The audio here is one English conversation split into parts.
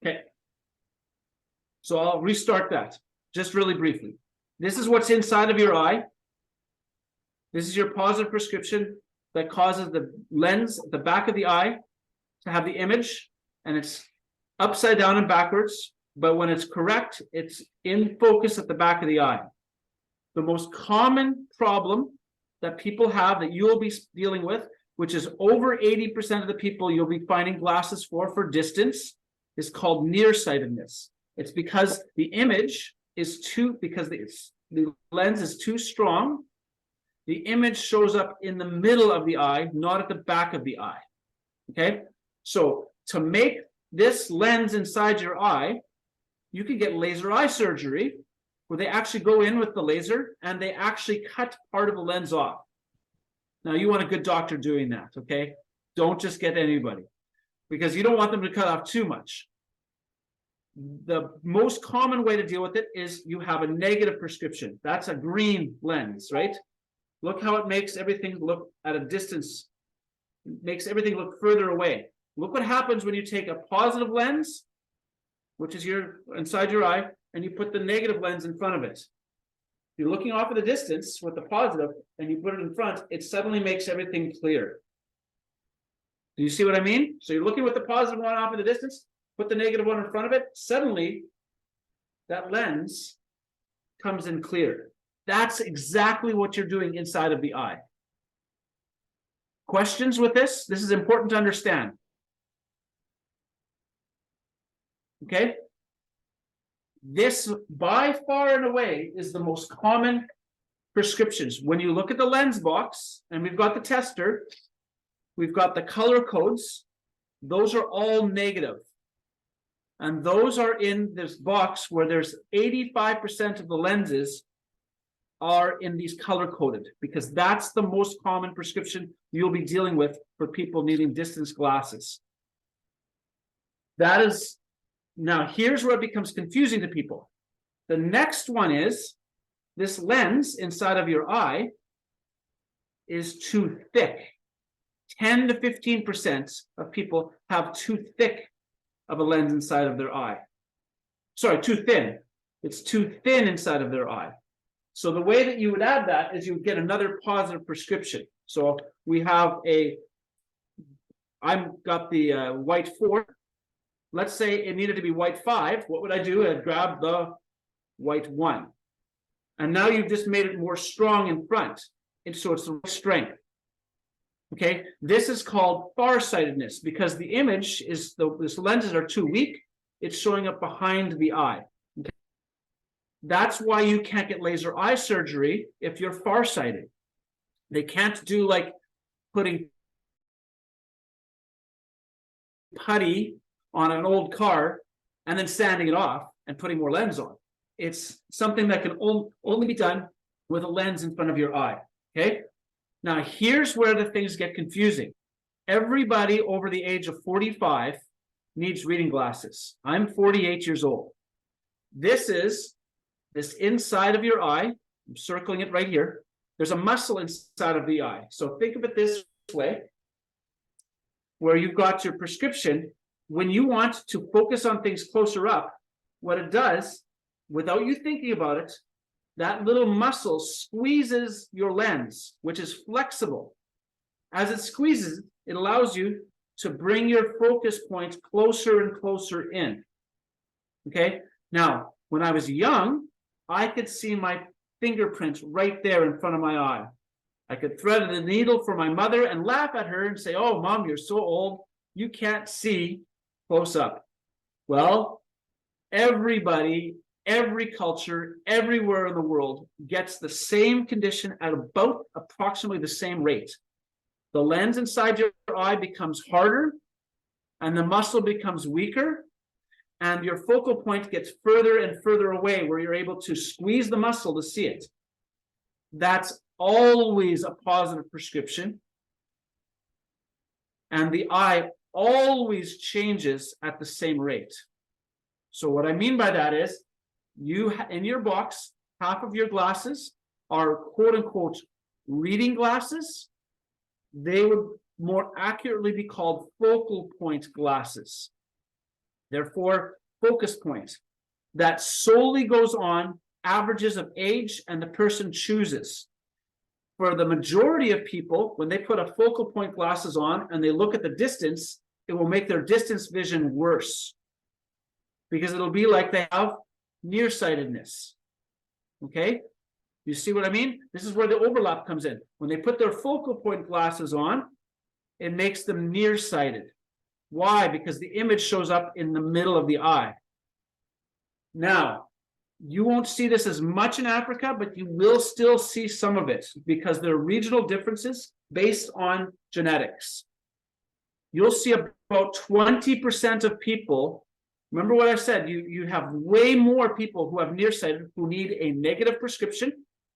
Okay. So I'll restart that just really briefly. This is what's inside of your eye. This is your positive prescription that causes the lens at the back of the eye to have the image, and it's upside down and backwards. But when it's correct, it's in focus at the back of the eye. The most common problem that people have that you'll be dealing with, which is over 80% of the people you'll be finding glasses for distance, is called nearsightedness. It's because the image is because the lens is too strong. The image shows up in the middle of the eye, not at the back of the eye. Okay, so to make this lens inside your eye, you can get laser eye surgery, where they actually go in with the laser and they actually cut part of the lens off. Now, you want a good doctor doing that, okay? Don't just get anybody, because you don't want them to cut off too much. The most common way to deal with it is you have a negative prescription. That's a green lens, right? Look how it makes everything look at a distance. It makes everything look further away. Look what happens when you take a positive lens, which is inside your eye, and you put the negative lens in front of it. You're looking off at the distance with the positive, and you put it in front, it suddenly makes everything clear. Do you see what I mean? So you're looking with the positive one off in the distance, put the negative one in front of it, suddenly that lens comes in clear. That's exactly what you're doing inside of the eye. Questions with this? This is important to understand. Okay? This, by far and away, is the most common prescriptions. When you look at the lens box, and we've got the tester, we've got the color codes, those are all negative. And those are in this box where there's 85% of the lenses are in these color coded, because that's the most common prescription you'll be dealing with for people needing distance glasses. That is, now here's where it becomes confusing to people. The next one is this lens inside of your eye is too thick. 10 to 15% of people have too thick of a lens inside of their eye. Sorry, too thin. It's too thin inside of their eye. So the way that you would add that is you would get another positive prescription. So we have I've got the white 4. Let's say it needed to be white 5. What would I do? I'd grab the white 1. And now you've just made it more strong in front. And so it's the right strength. Okay, this is called farsightedness, because the image is, these lenses are too weak. It's showing up behind the eye. Okay? That's why you can't get laser eye surgery if you're farsighted. They can't do like putting putty on an old car and then sanding it off and putting more lens on. It's something that can only be done with a lens in front of your eye. Okay. Now, here's where the things get confusing. Everybody over the age of 45 needs reading glasses. I'm 48 years old. This is this inside of your eye. I'm circling it right here. There's a muscle inside of the eye. So think of it this way, where you've got your prescription. When you want to focus on things closer up, what it does, without you thinking about it, that little muscle squeezes your lens, which is flexible. As it squeezes, it allows you to bring your focus point closer and closer in. Okay? Now, when I was young, I could see my fingerprints right there in front of my eye. I could thread the needle for my mother and laugh at her and say, "Oh, Mom, you're so old, you can't see close up." Well, everybody, every culture, everywhere in the world gets the same condition at about approximately the same rate. The lens inside your eye becomes harder, and the muscle becomes weaker, and your focal point gets further and further away, where you're able to squeeze the muscle to see it. That's always a positive prescription. And the eye always changes at the same rate. So what I mean by that is, you in your box, half of your glasses are quote unquote reading glasses. They would more accurately be called focal point glasses. There are 4 focus points that solely goes on averages of age and the person chooses. For the majority of people, when they put a focal point glasses on and they look at the distance, it will make their distance vision worse because it'll be like they have nearsightedness. Okay, you see what I mean? This is where the overlap comes in. When they put their focal point glasses on, it makes them nearsighted. Why? Because the image shows up in the middle of the eye. Now, you won't see this as much in Africa, but you will still see some of it because there are regional differences based on genetics. You'll see about 20% of people. Remember what I said, you have way more people who have nearsighted who need a negative prescription.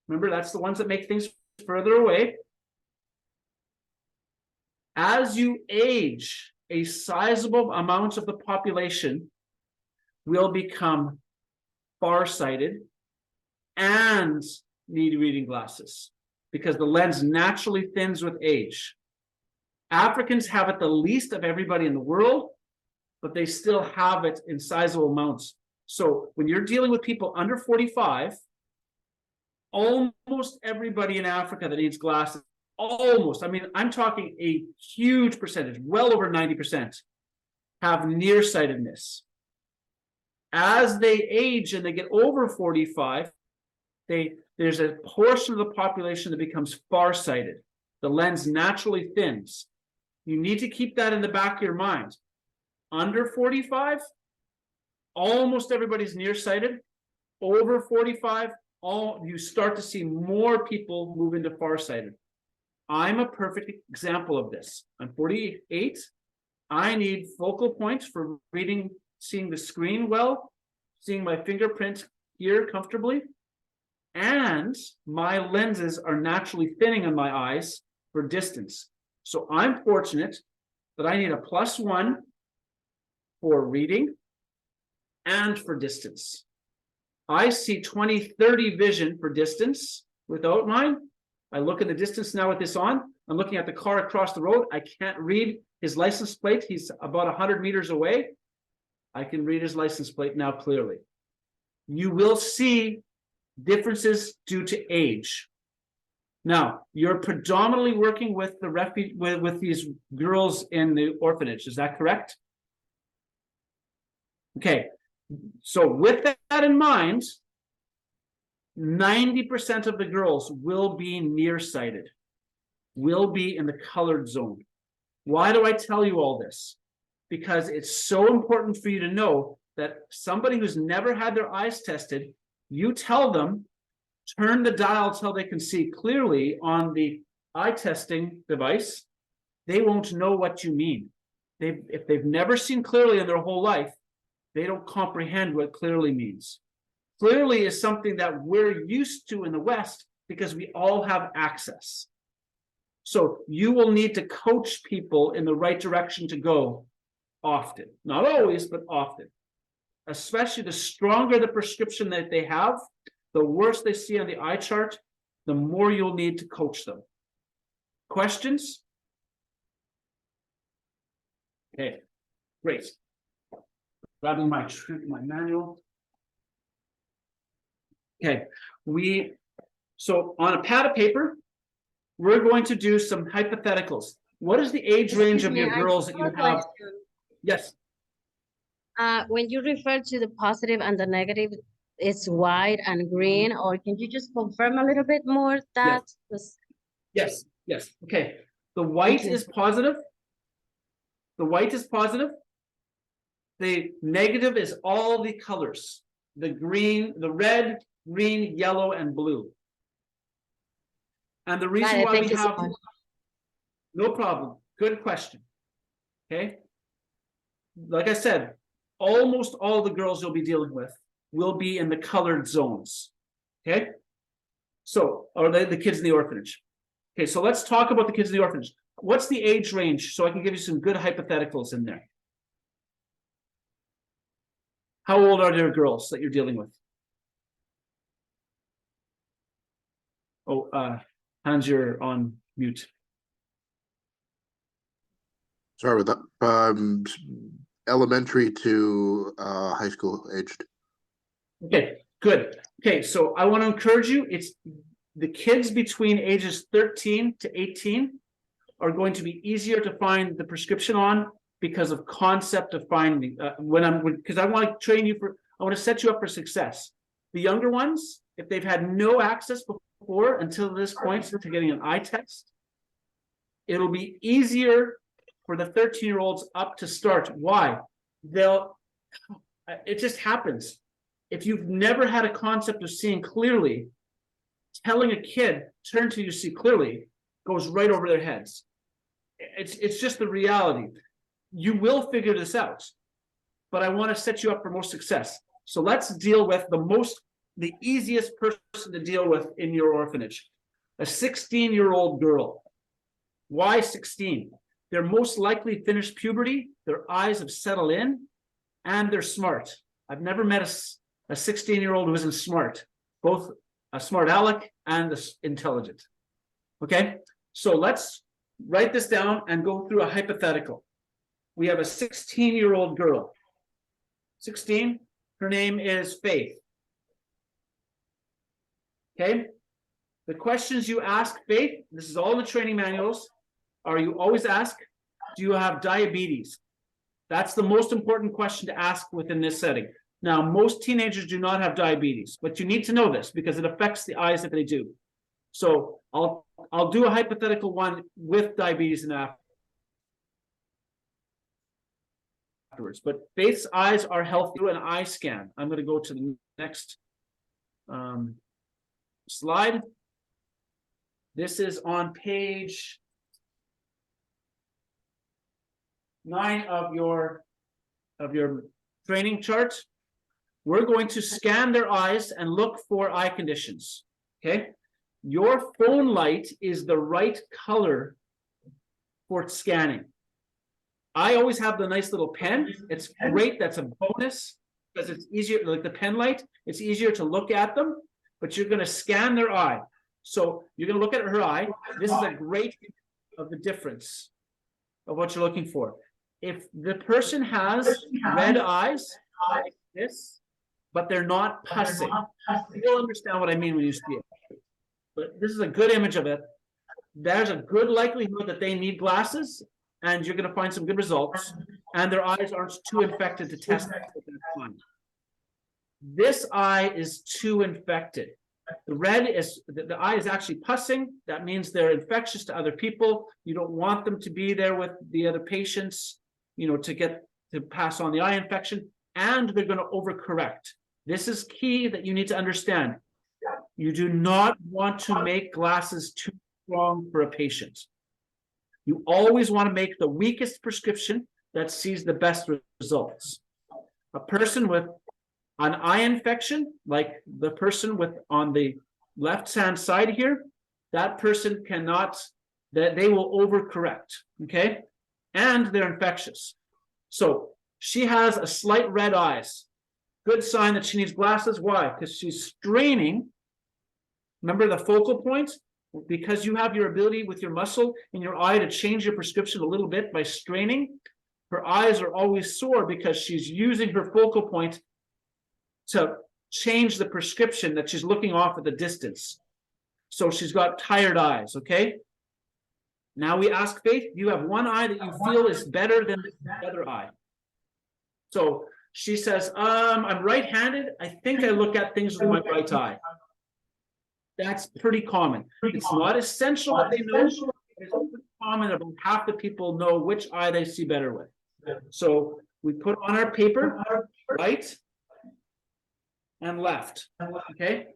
Remember, that's the ones that make things further away. As you age, a sizable amount of the population will become farsighted and need reading glasses because the lens naturally thins with age. Africans have it the least of everybody in the world, but they still have it in sizable amounts. So when you're dealing with people under 45, almost everybody in Africa that needs glasses, almost, I mean, I'm talking a huge percentage, well over 90%, have nearsightedness. As they age and they get over 45, there's a portion of the population that becomes farsighted. The lens naturally thins. You need to keep that in the back of your mind. Under 45, almost everybody's nearsighted. Over 45, you start to see more people move into farsighted. I'm a perfect example of this. I'm 48. I need focal points for reading, seeing the screen well, seeing my fingerprint here comfortably, and my lenses are naturally thinning on my eyes for distance. So I'm fortunate that I need a +1 for reading and for distance. I see 20/30 vision for distance without mine. I look at the distance now with this on. I'm looking at the car across the road. I can't read his license plate. He's about 100 meters away. I can read his license plate now clearly. You will see differences due to age. Now, you're predominantly working with the with these girls in the orphanage. Is that correct? Okay. So with that in mind, 90% of the girls will be nearsighted, will be in the colored zone. Why do I tell you all this? Because it's so important for you to know that somebody who's never had their eyes tested, you tell them, turn the dial till they can see clearly on the eye testing device, they won't know what you mean. If they've never seen clearly in their whole life, they don't comprehend what clearly means. Clearly is something that we're used to in the West because we all have access. So you will need to coach people in the right direction to go often. Not always, but often. Especially the stronger the prescription that they have, the worse they see on the eye chart, the more you'll need to coach them. Questions? Okay, great. Grabbing my manual. Okay, so on a pad of paper, we're going to do some hypotheticals. What is the age range of your girls that you have? Yes. When you refer to the positive and the negative, it's white and green, or can you just confirm a little bit more that? Yes. Okay. The white is positive. The white is positive. The negative is all the colors. The green, the red, green, yellow, and blue. And the reason why we have, no problem. Good question. Okay. Like I said, almost all the girls you'll be dealing with will be in the colored zones. Okay. So, or the kids in the orphanage. Okay. So let's talk about the kids in the orphanage. What's the age range? So I can give you some good hypotheticals in there. How old are your girls that you're dealing with? Oh, Hans, you're on mute. Sorry about that. elementary to high school aged. Okay, good. Okay, so I want to encourage you, it's the kids between ages 13 to 18 are going to be easier to find the prescription on because of concept of finding, because I want to train you for, I want to set you up for success. The younger ones, if they've had no access before until this point to getting an eye test, it'll be easier for the 13-year-olds up to start. Why? It just happens. If you've never had a concept of seeing clearly, telling a kid, turn till you see clearly, goes right over their heads. It's just the reality. You will figure this out, but I want to set you up for most success. So let's deal with the easiest person to deal with in your orphanage, a 16-year-old girl. Why 16? They're most likely finished puberty, their eyes have settled in, and they're smart. I've never met a 16-year-old who isn't smart, both a smart aleck and intelligent. Okay, so let's write this down and go through a hypothetical. We have a 16-year-old girl. 16, her name is Faith. Okay, the questions you ask Faith, this is all in the training manuals, are you always ask, do you have diabetes? That's the most important question to ask within this setting. Now, most teenagers do not have diabetes, but you need to know this because it affects the eyes if they do. So I'll do a hypothetical one with diabetes and afterwards. But Faith's eyes are healthy. Do an eye scan. I'm going to go to the next slide. This is on page 9 of your training chart. We're going to scan their eyes and look for eye conditions. Okay, your phone light is the right color for scanning. I always have the nice little pen. It's great. That's a bonus because it's easier, like the pen light, it's easier to look at them, but you're going to scan their eye. So you're going to look at her eye. This is a great of the difference of what you're looking for. If the person has red eyes like this, but they're not pussing, you'll understand what I mean when you see it. But this is a good image of it. There's a good likelihood that they need glasses, and you're going to find some good results, and their eyes aren't too infected to test at that time. This eye is too infected. The red is, the eye is actually pussing. That means they're infectious to other people. You don't want them to be there with the other patients, you know, to pass on the eye infection, and they're going to overcorrect. This is key that you need to understand. You do not want to make glasses too strong for a patient. You always want to make the weakest prescription that sees the best results. A person with an eye infection, like the person with on the left-hand side here, that person cannot, that they will overcorrect, okay? And they're infectious. So she has a slight red eyes. Good sign that she needs glasses. Why? Because she's straining. Remember the focal point? Because you have your ability with your muscle in your eye to change your prescription a little bit by straining. Her eyes are always sore because she's using her focal point to change the prescription that she's looking off at the distance. So she's got tired eyes, okay? Now we ask Faith, you have one eye that you feel is better than the other eye. So she says, I'm right-handed. I think I look at things with my right eye. That's pretty common. It's not essential that they know. It's common. About half the people know which eye they see better with. So we put on our paper, right and left. Okay.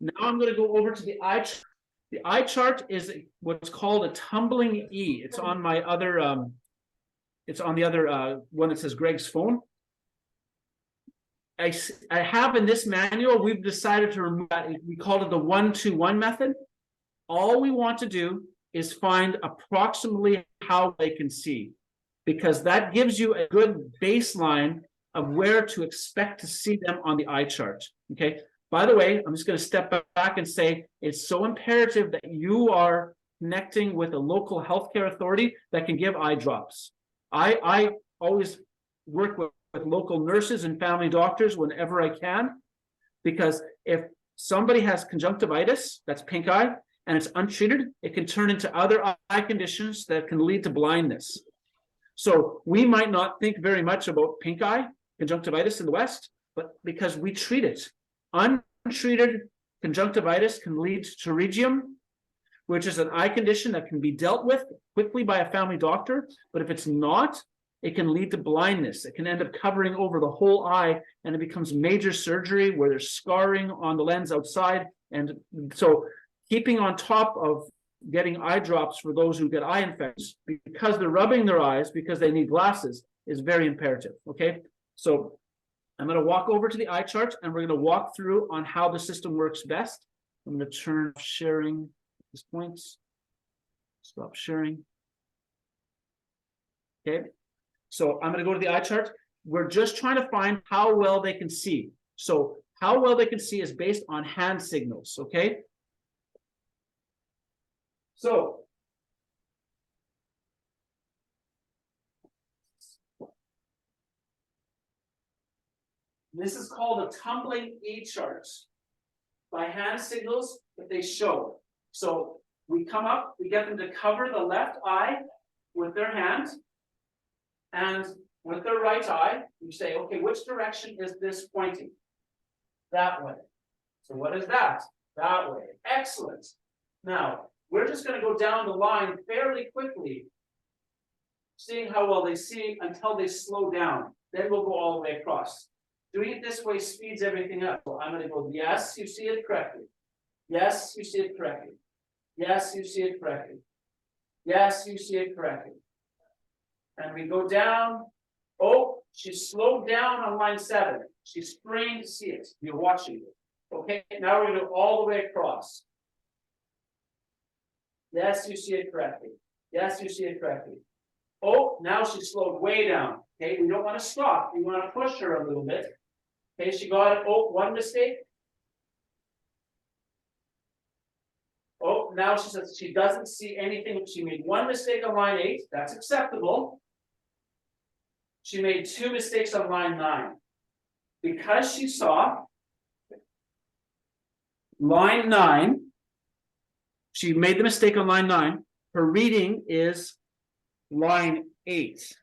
Now I'm going to go over to the eye chart. The eye chart is what's called a tumbling E. It's on my other, it's on the other one that says Greg's phone. I have in this manual, we've decided to remove that. We call it the 1-2-1 method. All we want to do is find approximately how they can see, because that gives you a good baseline of where to expect to see them on the eye chart. Okay. By the way, I'm just going to step back and say it's so imperative that you are connecting with a local healthcare authority that can give eye drops. I always work with local nurses and family doctors whenever I can. Because if somebody has conjunctivitis, that's pink eye, and it's untreated, it can turn into other eye conditions that can lead to blindness. So we might not think very much about pink eye, conjunctivitis in the West, but because we treat it. Untreated conjunctivitis can lead to pterygium, which is an eye condition that can be dealt with quickly by a family doctor. But if it's not, it can lead to blindness. It can end up covering over the whole eye, and it becomes major surgery where there's scarring on the lens outside. And so keeping on top of getting eye drops for those who get eye infections because they're rubbing their eyes because they need glasses is very imperative. Okay, so I'm going to walk over to the eye chart and we're going to walk through on how the system works best. I'm going to turn off sharing at this point. Stop sharing. Okay, so I'm going to go to the eye chart. We're just trying to find how well they can see. So how well they can see is based on hand signals. Okay. So this is called a tumbling E chart by hand signals that they show. So we come up, we get them to cover the left eye with their hand, and with their right eye, you say, okay, which direction is this pointing? That way. So what is that? That way. Excellent. Now, we're just going to go down the line fairly quickly, seeing how well they see until they slow down. Then we'll go all the way across. Doing it this way speeds everything up. So I'm going to go, yes, you see it correctly. Yes, you see it correctly. Yes, you see it correctly. Yes, you see it correctly. And we go down. Oh, she slowed down on line 7. She strained to see it. You're watching it. Okay, now we're going to go all the way across. Yes, you see it correctly. Yes, you see it correctly. Oh, now she slowed way down. Okay, we don't want to stop. We want to push her a little bit. Okay, she got it. Oh, one mistake. Oh, now she says she doesn't see anything. She made one mistake on line 8. That's acceptable. She made 2 mistakes on line 9. Because she saw line 9, she made the mistake on line 9. Her reading is line 8.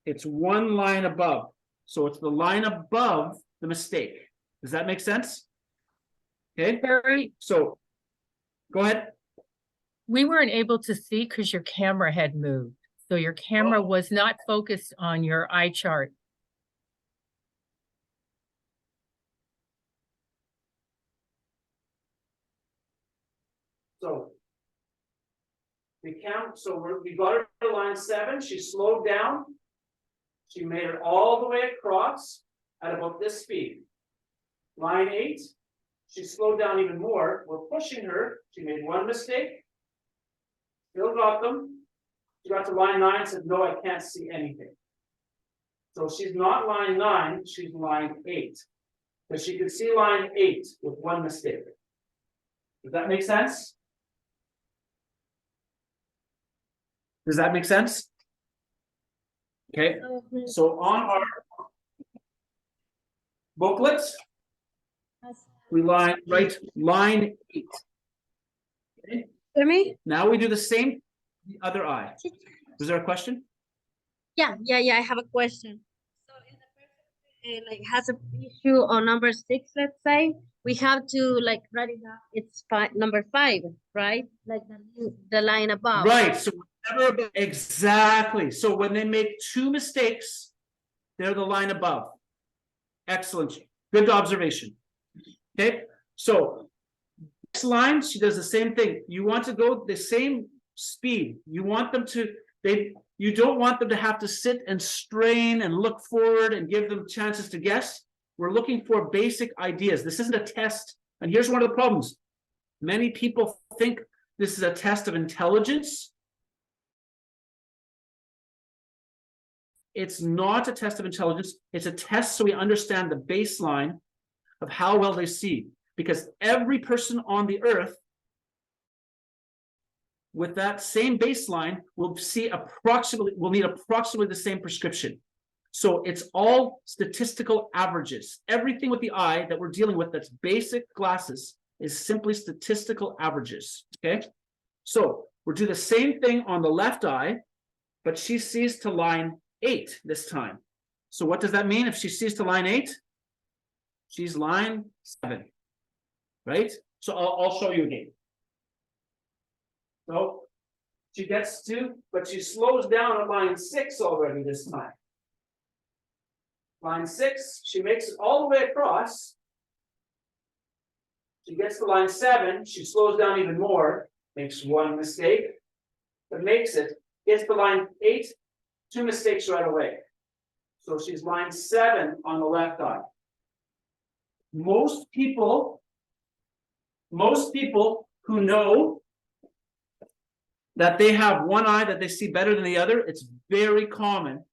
It's one line above. So it's the line above the mistake. Does that make sense? Okay. Barry, So go ahead. we weren't able to see because your camera had moved. So your camera Oh. was not focused on your eye chart. So we count. So we got her to line 7. She slowed down. She made it all the way across at about this speed. Line 8, she slowed down even more. We're pushing her. She made one mistake. Still got them. She got to line 9 and said, no, I can't see anything. So she's not line 9, she's line 8. Because she could see line 8 with one mistake. Does that make sense? Does that make sense? Okay, so on our booklets, we write line 8. Okay, Me? now we do the same the other eye. Was there a question? Yeah, I have a question. So if the person like has an issue on number 6, let's say, we have to like write it down. It's number 5, right? Like the line above. Right. So exactly. So when they make 2 mistakes, they're the line above. Excellent. Good observation. Okay. So next line, she does the same thing. You want to go the same speed. You want them to, you don't want them to have to sit and strain and look forward and give them chances to guess. We're looking for basic ideas. This isn't a test. And here's one of the problems. Many people think this is a test of intelligence. It's not a test of intelligence. It's a test so we understand the baseline of how well they see. Because every person on the earth with that same baseline will need approximately the same prescription. So it's all statistical averages. Everything with the eye that we're dealing with that's basic glasses is simply statistical averages, okay? So we'll do the same thing on the left eye, but she sees to line 8 this time. So what does that mean if she sees to line 8? She's line 7, right? So I'll show you again. So she gets to, but she slows down at line 6 already this time. Line 6, she makes it all the way across. She gets to line 7, she slows down even more, makes one mistake, but makes it, gets to line 8, 2 mistakes right away. So she's line 7 on the left eye. Most people who know that they have one eye that they see better than the other, it's very common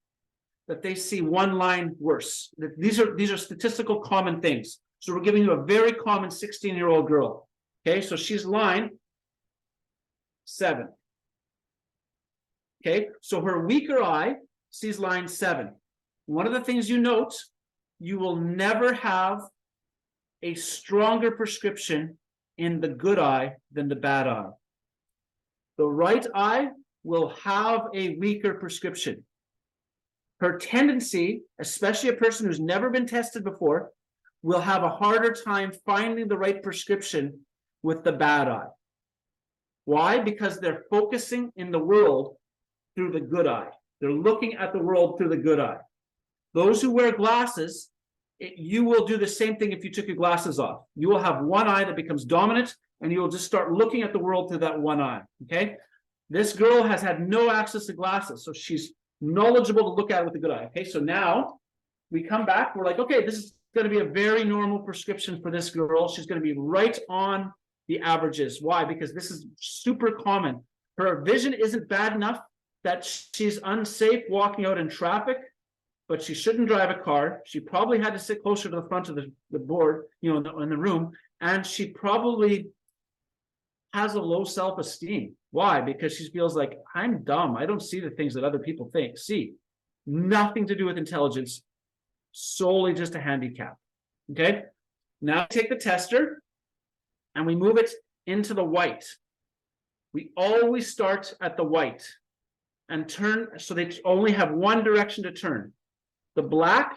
that they see one line worse. These are statistical common things. So we're giving you a very common 16-year-old girl. Okay, so she's line 7. Okay, so her weaker eye sees line 7. One of the things you note, you will never have a stronger prescription in the good eye than the bad eye. The right eye will have a weaker prescription. Her tendency, especially a person who's never been tested before, will have a harder time finding the right prescription with the bad eye. Why? Because they're focusing in the world through the good eye. They're looking at the world through the good eye. Those who wear glasses, you will do the same thing if you took your glasses off. You will have one eye that becomes dominant, and you will just start looking at the world through that one eye, okay? This girl has had no access to glasses, so she's knowledgeable to look at it with the good eye, okay? So now we come back, we're like, okay, this is going to be a very normal prescription for this girl. She's going to be right on the averages. Why? Because this is super common. Her vision isn't bad enough that she's unsafe walking out in traffic, but she shouldn't drive a car. She probably had to sit closer to the front of the board, you know, in the room, and she probably has a low self-esteem. Why? Because she feels like, I'm dumb. I don't see the things that other people see. Nothing to do with intelligence, solely just a handicap. Okay? Now take the tester and we move it into the white. We always start at the white and turn, so they only have one direction to turn. The black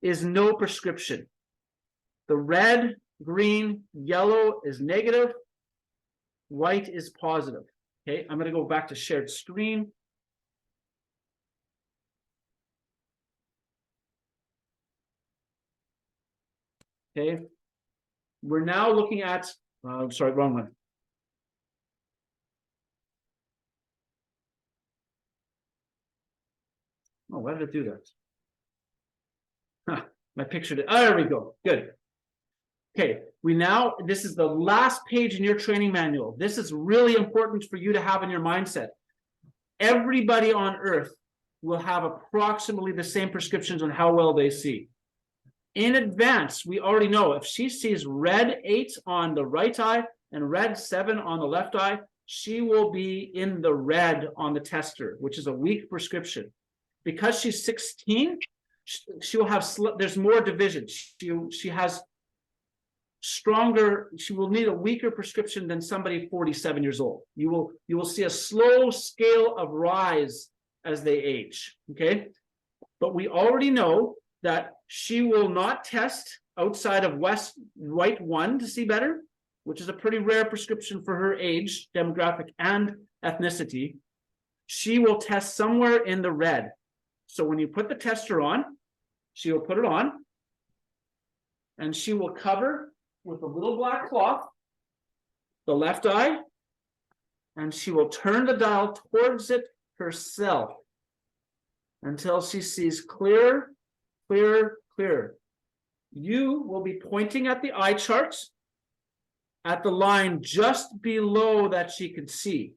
is no prescription. The red, green, yellow is negative. White is positive. Okay, I'm going to go back to shared screen. Okay, we're now looking at, sorry, wrong one. Oh, why did it do that? Huh, my picture did, there we go, good. Okay, this is the last page in your training manual. This is really important for you to have in your mindset. Everybody on earth will have approximately the same prescriptions on how well they see. In advance, we already know if she sees red 8 on the right eye and red 7 on the left eye, she will be in the red on the tester, which is a weak prescription. Because she's 16, she will have, there's more division. She has stronger, she will need a weaker prescription than somebody 47 years old. You will see a slow scale of rise as they age, okay? But we already know that she will not test outside of white 1 to see better, which is a pretty rare prescription for her age, demographic, and ethnicity. She will test somewhere in the red. So when you put the tester on, she will put it on, and she will cover with a little black cloth the left eye, and she will turn the dial towards it herself until she sees clear, clear, clear. You will be pointing at the eye charts at the line just below that she could see.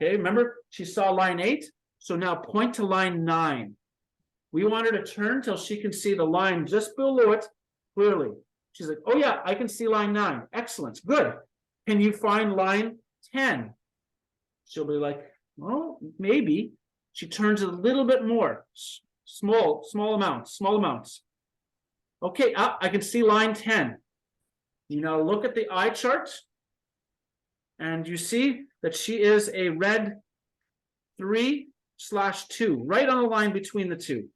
Okay, remember she saw line 8, so now point to line 9. We want her to turn till she can see the line just below it clearly. She's like, oh yeah, I can see line 9. Excellent, good. Can you find line 10? She'll be like, well, maybe. She turns a little bit more. small amounts. Okay, I can see line 10. You now look at the eye chart. And you see that she is a red 3/2, right on the line between the two.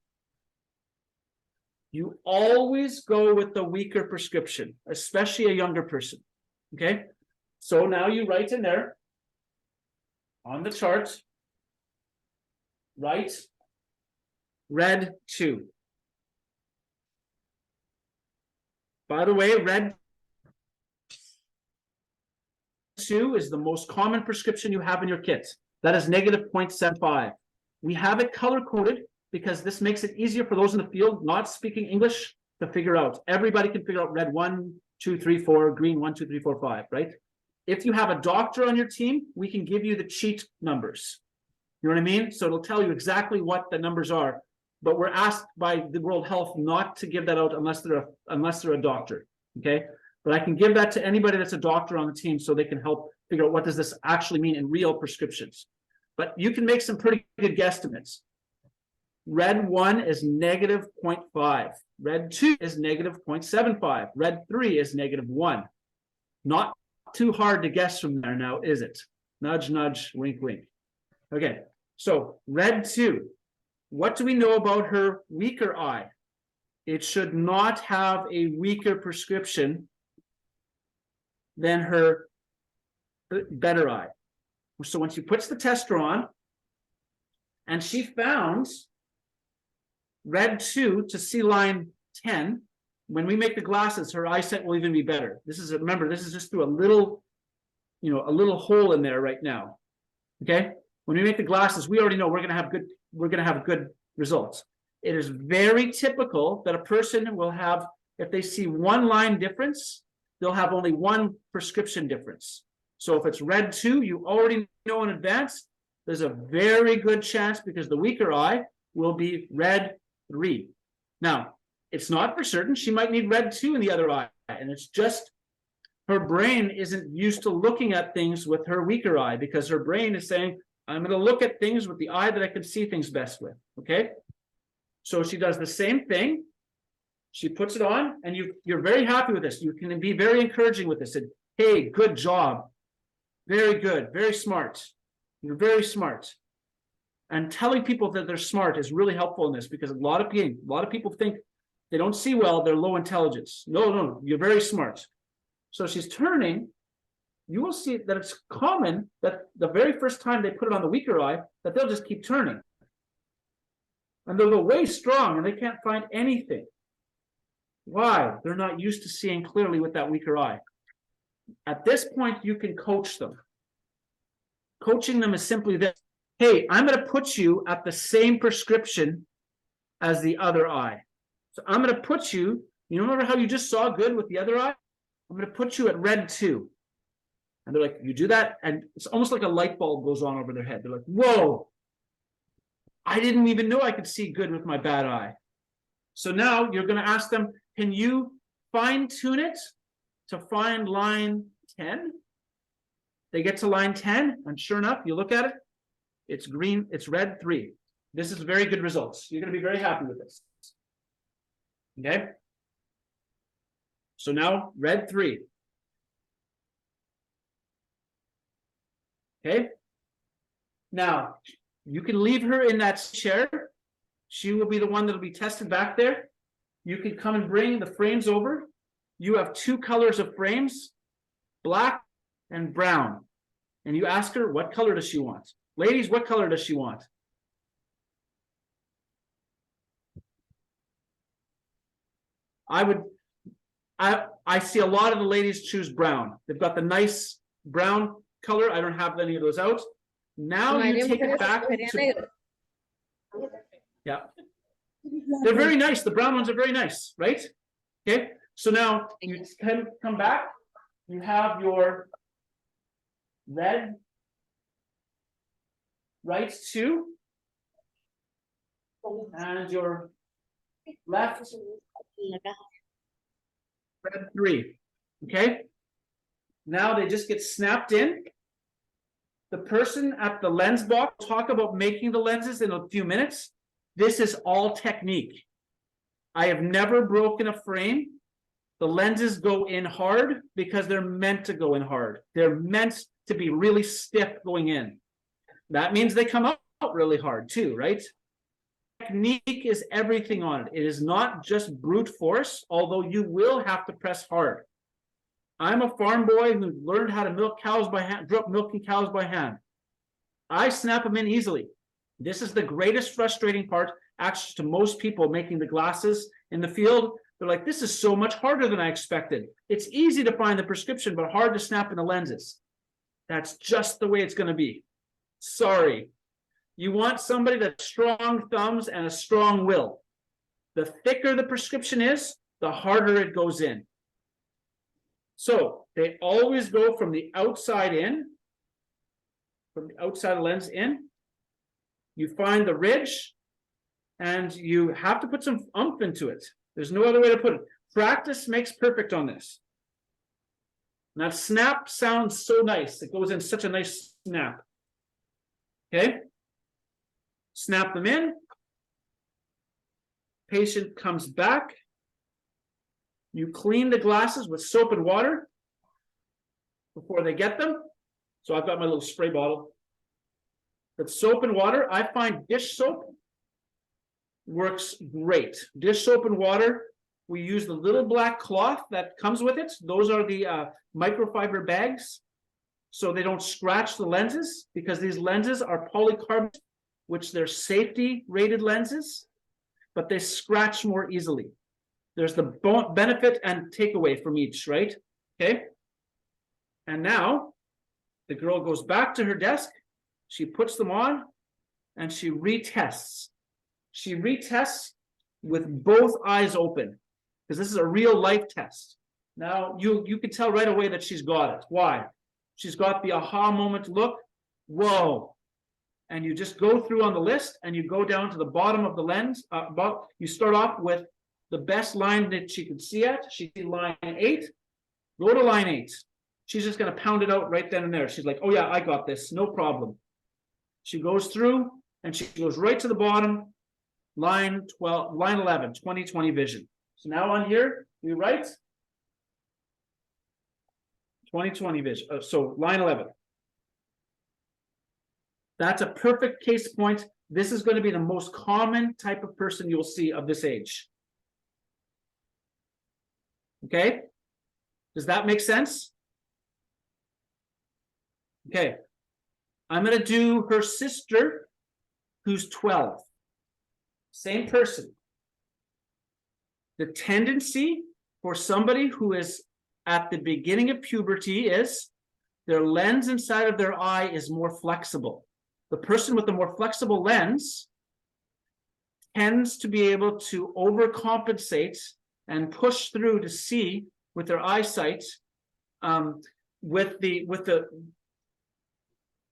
You always go with the weaker prescription, especially a younger person. Okay, so now you write in there on the chart, write red 2. By the way, red 2 is the most common prescription you have in your kit. That is negative 0.75. We have it color coded because this makes it easier for those in the field not speaking English to figure out. Everybody can figure out red 1, 2, 3, 4, green 1, 2, 3, 4, 5, right? If you have a doctor on your team, we can give you the cheat numbers. You know what I mean? So it'll tell you exactly what the numbers are. But we're asked by the World Health not to give that out unless they're a doctor. Okay. But I can give that to anybody that's a doctor on the team so they can help figure out what does this actually mean in real prescriptions. But you can make some pretty good guesstimates. Red 1 is negative 0.5. Red 2 is negative 0.75. Red 3 is negative 1. Not too hard to guess from there now, is it? Nudge, nudge, wink, wink. Okay, so red 2. What do we know about her weaker eye? It should not have a weaker prescription than her better eye. So when she puts the tester on, and she found red 2 to see line 10, when we make the glasses, her eyesight will even be better. This is, remember, this is just through a little, a little hole in there right now. Okay, when we make the glasses, we already know we're gonna have good results. It is very typical that a person will have, if they see one line difference, they'll have only one prescription difference. So if it's red 2, you already know in advance, there's a very good chance because the weaker eye will be red 3. Now, it's not for certain. She might need red 2 in the other eye, and it's just her brain isn't used to looking at things with her weaker eye because her brain is saying, I'm going to look at things with the eye that I can see things best with. Okay, so she does the same thing. She puts it on, and you're very happy with this. You can be very encouraging with this. And hey, good job, very good, very smart. You're very smart. And telling people that they're smart is really helpful in this because a lot of people think they don't see well, they're low intelligence. No, you're very smart. So she's turning. You will see that it's common that the very first time they put it on the weaker eye, that they'll just keep turning. And they'll go way strong and they can't find anything. Why? They're not used to seeing clearly with that weaker eye. At this point, you can coach them. Coaching them is simply this. Hey, I'm going to put you at the same prescription as the other eye. So I'm going to put you, remember how you just saw good with the other eye? I'm going to put you at red 2. And they're like, you do that? And it's almost like a light bulb goes on over their head. They're like, whoa, I didn't even know I could see good with my bad eye. So now you're going to ask them, can you fine tune it to find line 10? They get to line 10, and sure enough, you look at it, it's green, it's red 3. This is very good results. You're going to be very happy with this. Okay? So now red 3. Okay? Now, you can leave her in that chair. She will be the one that will be tested back there. You can come and bring the frames over. You have 2 colors of frames, black and brown. And you ask her, what color does she want? Ladies, what color does she want? I see a lot of the ladies choose brown. They've got the nice brown color. I don't have any of those out. Now you take it back to, yeah. They're very nice. The brown ones are very nice, right? Okay. So now you can come back. You have your red right 2 and your left red 3. Okay. Now they just get snapped in. The person at the lens box will talk about making the lenses in a few minutes. This is all technique. I have never broken a frame. The lenses go in hard because they're meant to go in hard. They're meant to be really stiff going in. That means they come out really hard too, right? Technique is everything on it. It is not just brute force, although you will have to press hard. I'm a farm boy who learned how to milk cows by hand, grew up milking cows by hand. I snap them in easily. This is the greatest frustrating part, actually, to most people making the glasses in the field. They're like, this is so much harder than I expected. It's easy to find the prescription, but hard to snap in the lenses. That's just the way it's going to be. Sorry. You want somebody that's strong thumbs and a strong will. The thicker the prescription is, the harder it goes in. So they always go from the outside in, from the outside of the lens in. You find the ridge, and you have to put some oomph into it. There's no other way to put it. Practice makes perfect on this. Now, snap sounds so nice. It goes in such a nice snap. Okay? Snap them in. Patient comes back. You clean the glasses with soap and water before they get them. So I've got my little spray bottle. But soap and water, I find dish soap works great. Dish soap and water, we use the little black cloth that comes with it. Those are the microfiber bags, so they don't scratch the lenses, because these lenses are polycarbonate, which they're safety rated lenses, but they scratch more easily. There's the benefit and takeaway from each, right? Okay. And now the girl goes back to her desk. She puts them on and she retests. She retests with both eyes open, because this is a real life test. Now you can tell right away that she's got it. Why? She's got the aha moment look. Whoa. And you just go through on the list and you go down to the bottom of the lens. You start off with the best line that she can see at. She see line 8. Go to line 8. She's just going to pound it out right then and there. She's like, oh yeah, I got this, no problem. She goes through and she goes right to the bottom, line 12, line 11, 20/20 vision. So now on here, we write 20/20 vision. So line 11. That's a perfect case point. This is going to be the most common type of person you'll see of this age. Okay? Does that make sense? Okay. I'm going to do her sister, who's 12. Same person. The tendency for somebody who is at the beginning of puberty is their lens inside of their eye is more flexible. The person with the more flexible lens tends to be able to overcompensate and push through to see with their eyesight, and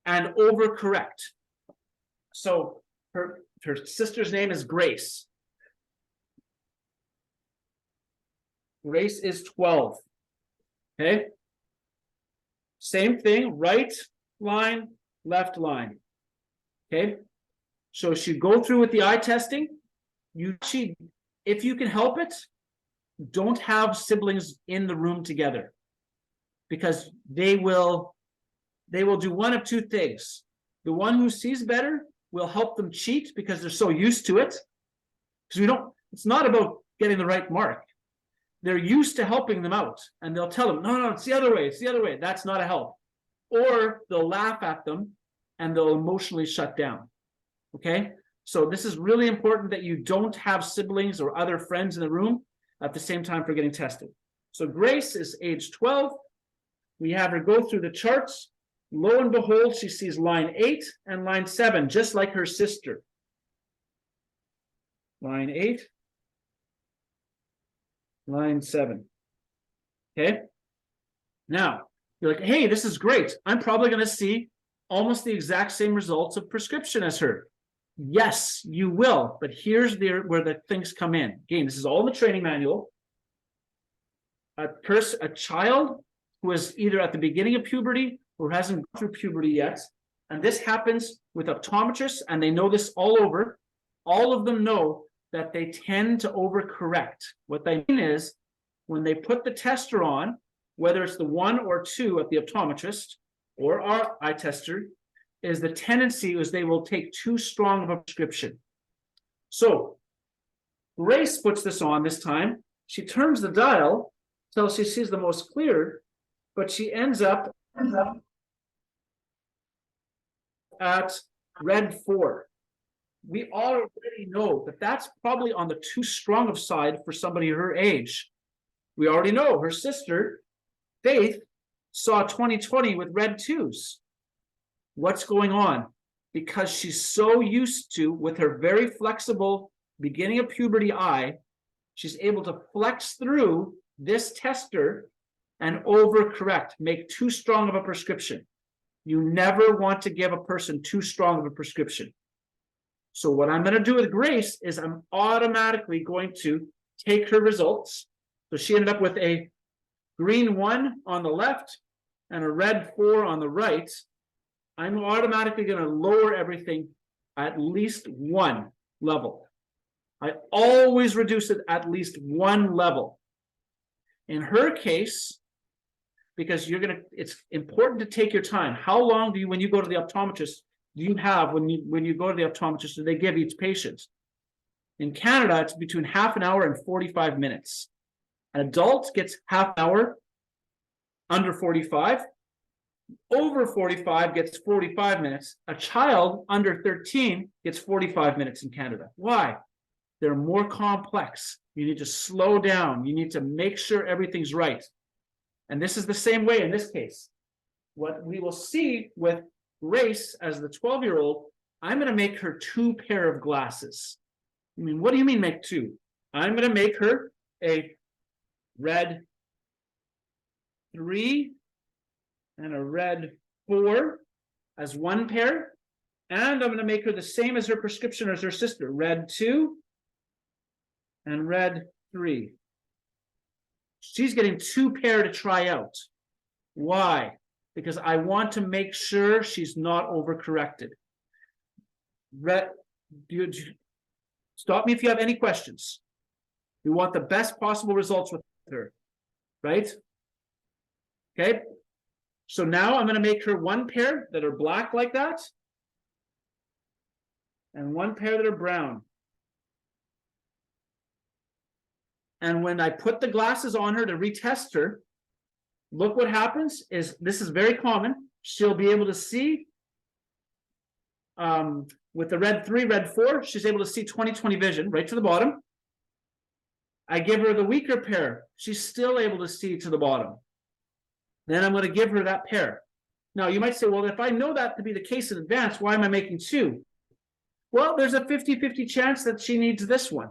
overcorrect. So her sister's name is Grace. Grace is 12. Okay. Same thing, right line, left line. Okay. So she go through with the eye testing. If you can help it, don't have siblings in the room together, because they will do one of two things. The one who sees better will help them cheat because they're so used to it. Because it's not about getting the right mark. They're used to helping them out, and they'll tell them, no, it's the other way, it's the other way. That's not a help. Or they'll laugh at them and they'll emotionally shut down. Okay? So this is really important that you don't have siblings or other friends in the room at the same time for getting tested. So Grace is age 12. We have her go through the charts. Lo and behold, she sees line 8 and line 7, just like her sister. Line 8, line 7. Okay. Now, you're like, hey, this is great. I'm probably going to see almost the exact same results of prescription as her. Yes, you will. But here's where the things come in. Again, this is all in the training manual. A child who is either at the beginning of puberty or hasn't gone through puberty yet, and this happens with optometrists, and they know this all over. all of them know that they tend to overcorrect. What they mean is, when they put the tester on, whether it's the 1 or 2 at the optometrist or our eye tester, is the tendency is they will take too strong of a prescription. So Grace puts this on this time. She turns the dial till she sees the most clear, but she ends up at red 4. We already know that that's probably on the too strong of side for somebody her age. We already know her sister, Faith, saw 20/20 with red 2s. What's going on? Because she's so used to, with her very flexible beginning of puberty eye, she's able to flex through this tester and overcorrect, make too strong of a prescription. You never want to give a person too strong of a prescription. So what I'm going to do with Grace is I'm automatically going to take her results. So she ended up with a green 1 on the left and a red 4 on the right. I'm automatically going to lower everything at least 1 level. I always reduce it at least 1 level. In her case, because it's important to take your time. How long do you, when you go to the optometrist, do you have when you go to the optometrist, do they give each patient? In Canada, it's between half an hour and 45 minutes. An adult gets half an hour, under 45. Over 45 gets 45 minutes. A child under 13 gets 45 minutes in Canada. Why? They're more complex. You need to slow down. You need to make sure everything's right. And this is the same way in this case. What we will see with Grace as the 12-year-old, I'm going to make her 2 pair of glasses. I mean, what do you mean make 2? I'm going to make her a red 3 and a red 4 as 1 pair. And I'm going to make her the same as her prescription as her sister, red 2 and red 3. She's getting 2 pair to try out. Why? Because I want to make sure she's not overcorrected. Stop me if you have any questions. We want the best possible results with her, right? Okay. So now I'm going to make her 1 pair that are black like that, and 1 pair that are brown. And when I put the glasses on her to retest her, look what happens is, this is very common. She'll be able to see with the red 3, red 4, she's able to see 20/20 vision right to the bottom. I give her the weaker pair. She's still able to see to the bottom. Then I'm going to give her that pair. Now you might say, well, if I know that to be the case in advance, why am I making 2? Well, there's a 50-50 chance that she needs this one.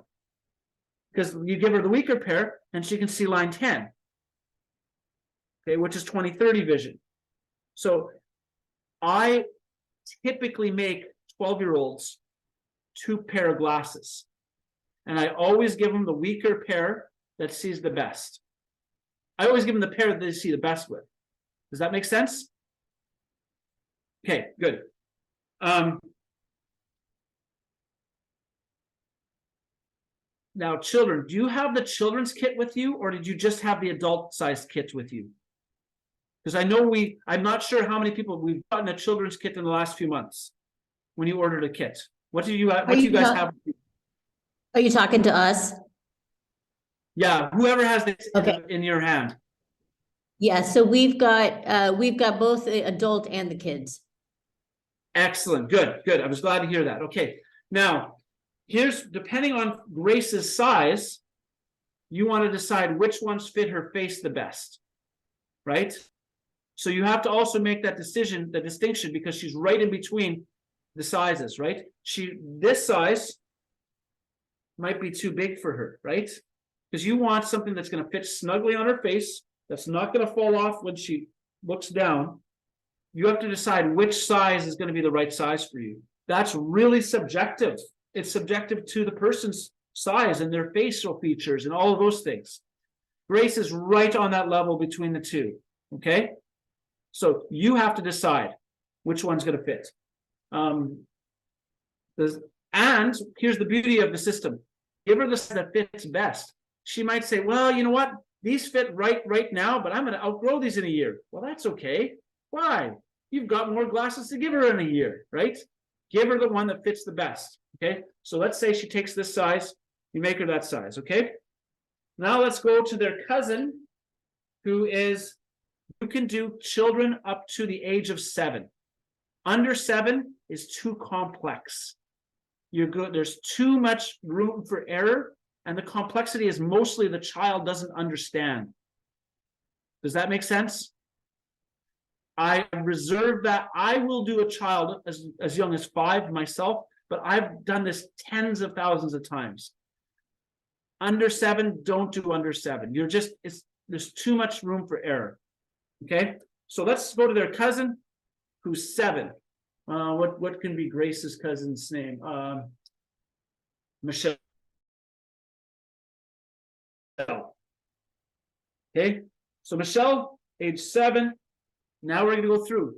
Because you give her the weaker pair and she can see line 10. Okay, which is 20/30 vision. So I typically make 12-year-olds 2 pair of glasses. And I always give them the weaker pair that sees the best. I always give them the pair that they see the best with. Does that make sense? Okay, good. Now, children, do you have the children's kit with you, or did you just have the adult-sized kit with you? Because I know I'm not sure how many people we've gotten a children's kit in the last few months when you ordered a kit. What do you guys have? Are you talking to us? Yeah, whoever has this Okay. in your hand. Yeah, so we've got both the adult and the kids. Excellent, good. I was glad to hear that. Okay, now, here's, depending on Grace's size, you want to decide which ones fit her face the best, right? So you have to also make that decision, the distinction, because she's right in between the sizes, right? This size might be too big for her, right? Because you want something that's going to fit snugly on her face, that's not going to fall off when she looks down. You have to decide which size is going to be the right size for you. That's really subjective. It's subjective to the person's size and their facial features and all of those things. Grace is right on that level between the two, okay? So you have to decide which one's going to fit. And here's the beauty of the system. Give her the size that fits best. She might say, well, you know what? These fit right now, but I'm going to outgrow these in a year. Well, that's okay. Why? You've got more glasses to give her in a year, right? Give her the one that fits the best, okay? So let's say she takes this size. You make her that size, okay? Now let's go to their cousin, who is, you can do children up to the age of 7. Under 7 is too complex. You're good. There's too much room for error, and the complexity is mostly the child doesn't understand. Does that make sense? I reserve that. I will do a child as young as 5 myself, but I've done this tens of thousands of times. Under 7, don't do under 7. You're just, there's too much room for error. Okay, so let's go to their cousin, who's 7. What can be Grace's cousin's name? Michelle. Okay, so Michelle, age 7. Now we're going to go through.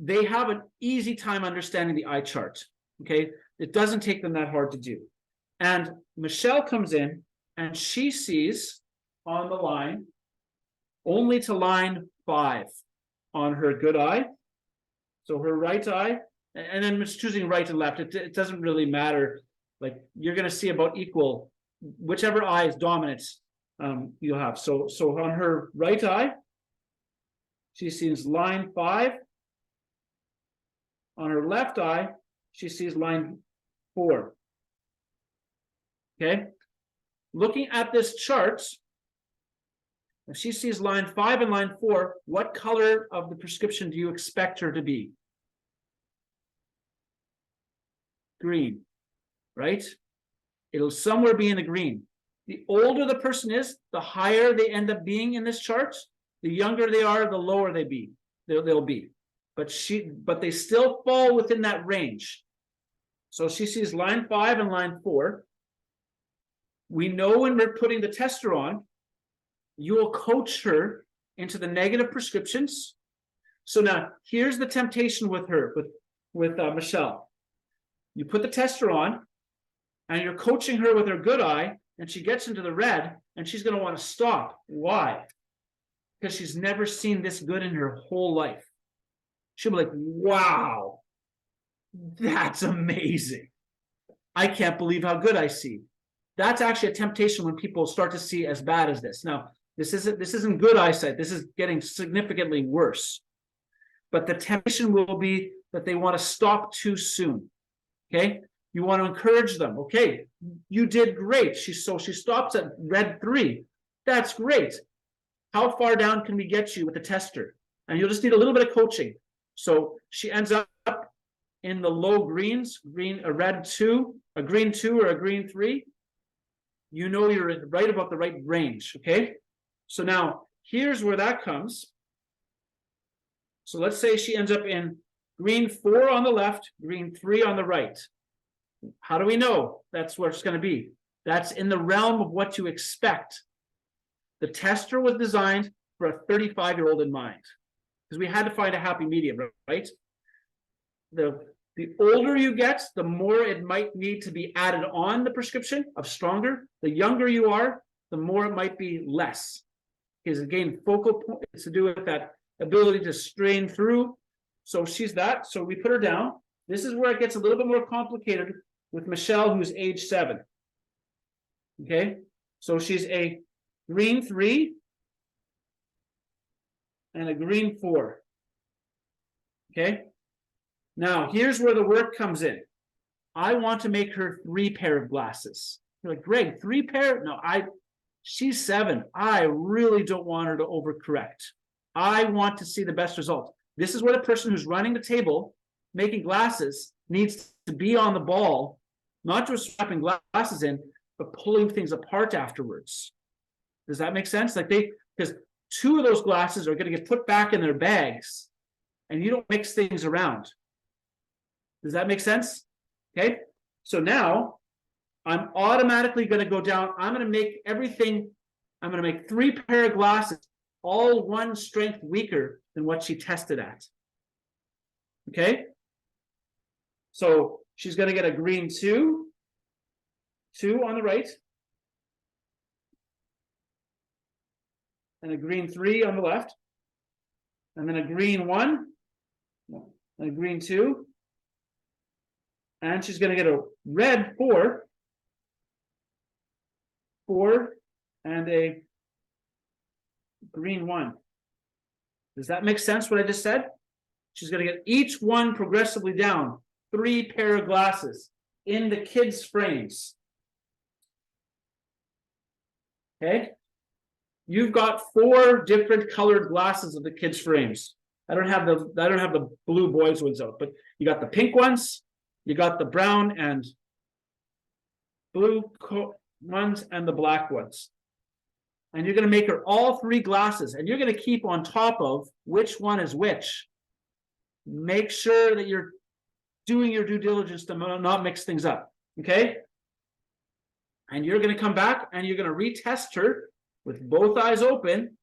They have an easy time understanding the eye chart. Okay, it doesn't take them that hard to do. And Michelle comes in and she sees on the line only to line 5 on her good eye. So her right eye, and then it's choosing right and left. It doesn't really matter. Like, you're going to see about equal, whichever eye is dominant, you'll have. So on her right eye, she sees line 5. On her left eye, she sees line 4. Okay. Looking at this chart, if she sees line 5 and line 4, what color of the prescription do you expect her to be? Green, right? It'll somewhere be in the green. The older the person is, the higher they end up being in this chart. The younger they are, the lower they'll be. But they still fall within that range. So she sees line 5 and line 4. We know when we're putting the tester on, you will coach her into the negative prescriptions. So now here's the temptation with her, with Michelle. You put the tester on and you're coaching her with her good eye, and she gets into the red and she's going to want to stop. Why? Because she's never seen this good in her whole life. She'll be like, wow, that's amazing. I can't believe how good I see. That's actually a temptation when people start to see as bad as this. Now, this isn't good eyesight. This is getting significantly worse. But the temptation will be that they want to stop too soon. Okay? You want to encourage them. Okay, you did great. She stops at red 3. That's great. How far down can we get you with the tester? And you'll just need a little bit of coaching. So she ends up in the low greens, a red 2, a green 2, or a green 3. You know you're right about the right range, okay? So now, here's where that comes. So let's say she ends up in green 4 on the left, green 3 on the right. How do we know that's where it's going to be? That's in the realm of what you expect. The tester was designed for a 35-year-old in mind, because we had to find a happy medium, right? The older you get, the more it might need to be added on the prescription of stronger. The younger you are, the more it might be less. Because again, focal point is to do with that ability to strain through. So she's that. So we put her down. This is where it gets a little bit more complicated with Michelle, who's age 7. Okay, so she's a green 3 and a green 4. Okay, now here's where the work comes in. I want to make her 3 pair of glasses. You're like, Greg, 3 pair? No, she's 7. I really don't want her to overcorrect. I want to see the best result. This is what a person who's running the table, making glasses, needs to be on the ball, not just strapping glasses in, but pulling things apart afterwards. Does that make sense? Like because 2 of those glasses are going to get put back in their bags, and you don't mix things around. Does that make sense? Okay. So now I'm automatically going to go down. I'm going to make everything. I'm going to make 3 pair of glasses, all 1 strength weaker than what she tested at. Okay. So she's gonna get a green 2. 2 on the right. And a green 3 on the left. And then a green 1. No, and a green 2. And she's gonna get a red 4. 4 and a green 1. Does that make sense what I just said? She's gonna get each one progressively down 3 pair of glasses in the kids' frames. Okay, you've got 4 different colored glasses of the kids' frames. I don't have the blue boys ones out, but you got the pink ones, you got the brown and blue ones, and the black ones. And you're going to make her all 3 glasses, and you're going to keep on top of which one is which. Make sure that you're doing your due diligence to not mix things up, okay? And you're going to come back and you're going to retest her with both eyes open,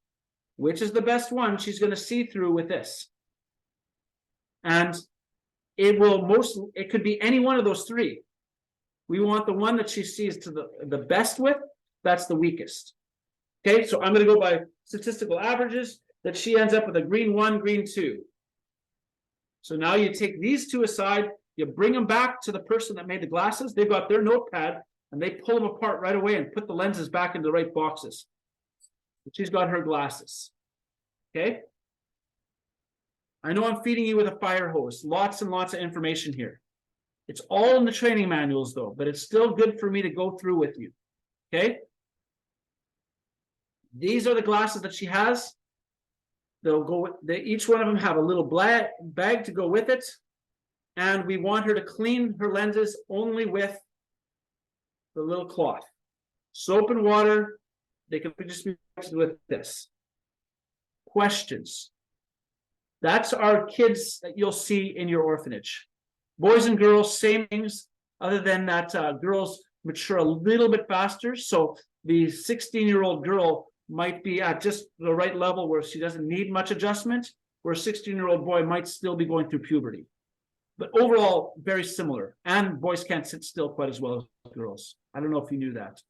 which is the best one she's going to see through with this. And it could be any one of those 3. We want the one that she sees to the best with, that's the weakest. Okay, so I'm going to go by statistical averages that she ends up with a green 1, green 2. So now you take these 2 aside, you bring them back to the person that made the glasses, they've got their notepad, and they pull them apart right away and put the lenses back into the right boxes. She's got her glasses. Okay? I know I'm feeding you with a fire hose, lots and lots of information here. It's all in the training manuals though, but it's still good for me to go through with you. Okay? These are the glasses that she has. They'll go. Each one of them have a little bag to go with it, and we want her to clean her lenses only with the little cloth, soap and water. They can just be with this. Questions. That's our kids that you'll see in your orphanage. Boys and girls, same things, other than that girls mature a little bit faster. So the 16-year-old girl might be at just the right level where she doesn't need much adjustment, where a 16-year-old boy might still be going through puberty. But overall, very similar. And boys can't sit still quite as well as girls. I don't know if you knew that.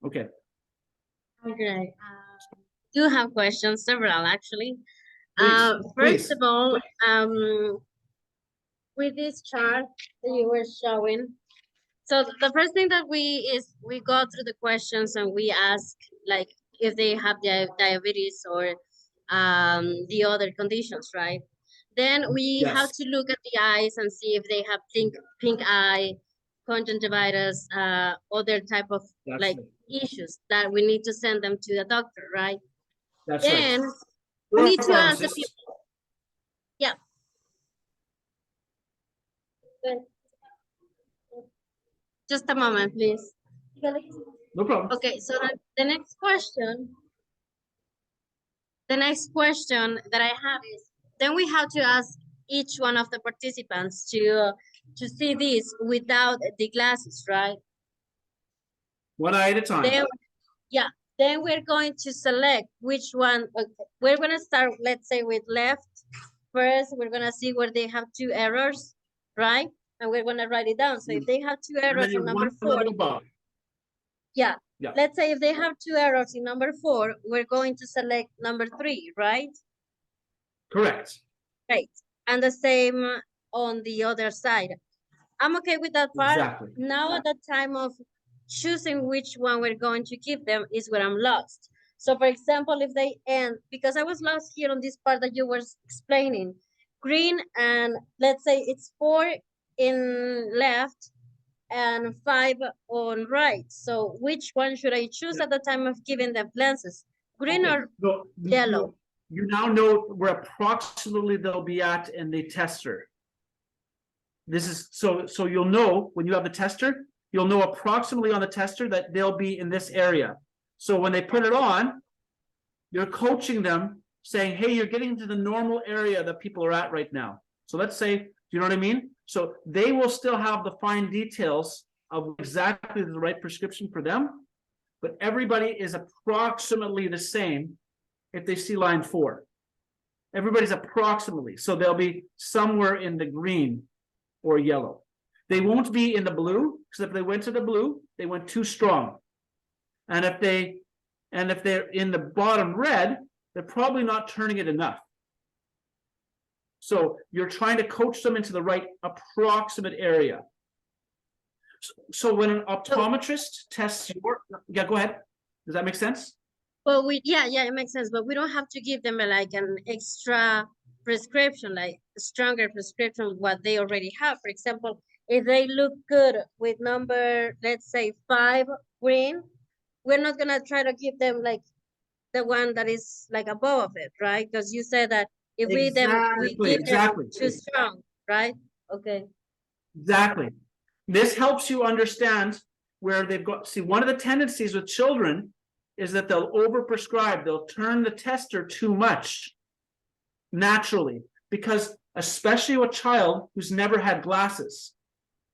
Okay. Okay. Do have questions, several actually. Please, First please. of all, with this chart that you were showing, so the first thing that we go through the questions and we ask like if they have diabetes or the other conditions, right? Then we Yes. have to look at the eyes and see if they have pink eye, conjunctivitis, other type of That's like issues that we need to send them to the doctor, right? That's Then right. we Or need to ask the pharmacist. people. Yeah. Just a moment, please. No problem. Okay, so the next question that I have is, then we have to ask each one of the participants to see this without the glasses, right? One eye at a time. Then we're going to select which one. Okay, we're going to start, let's say, with left. First, we're going to see where they have 2 errors, right? And we're going to write it down. So if they have 2 errors in number 4, yeah. Let's say if they have 2 errors in number 4, we're going to select number 3, right? Correct. Right. And the same on the other side. I'm okay with that part. Exactly. Now at the time of choosing which one we're going to give them is where I'm lost. So for example, if they end, because I was lost here on this part that you were explaining, green, and let's say it's 4 in left and 5 on right. So which one should I choose at the time of giving them lenses? Green or yellow? You now know where approximately they'll be at in the tester. This is so you'll know when you have the tester, you'll know approximately on the tester that they'll be in this area. So when they put it on, you're coaching them saying, hey, you're getting to the normal area that people are at right now. So let's say, do you know what I mean? So they will still have the fine details of exactly the right prescription for them, but everybody is approximately the same if they see line 4. Everybody's approximately, so they'll be somewhere in the green or yellow. They won't be in the blue, because if they went to the blue, they went too strong. And if they're in the bottom red, they're probably not turning it enough. So you're trying to coach them into the right approximate area. So when an optometrist tests your, yeah, go ahead. Does that make sense? Well, yeah, it makes sense, but we don't have to give them like an extra prescription, like a stronger prescription, what they already have. For example, if they look good with number, let's say 5 green, we're not gonna try to give them like the one that is like above it, right? Because you said that if we give them too strong, right? Okay. Exactly. This helps you understand where they've got, see, one of the tendencies with children is that they'll overprescribe, they'll turn the tester too much naturally, because especially a child who's never had glasses,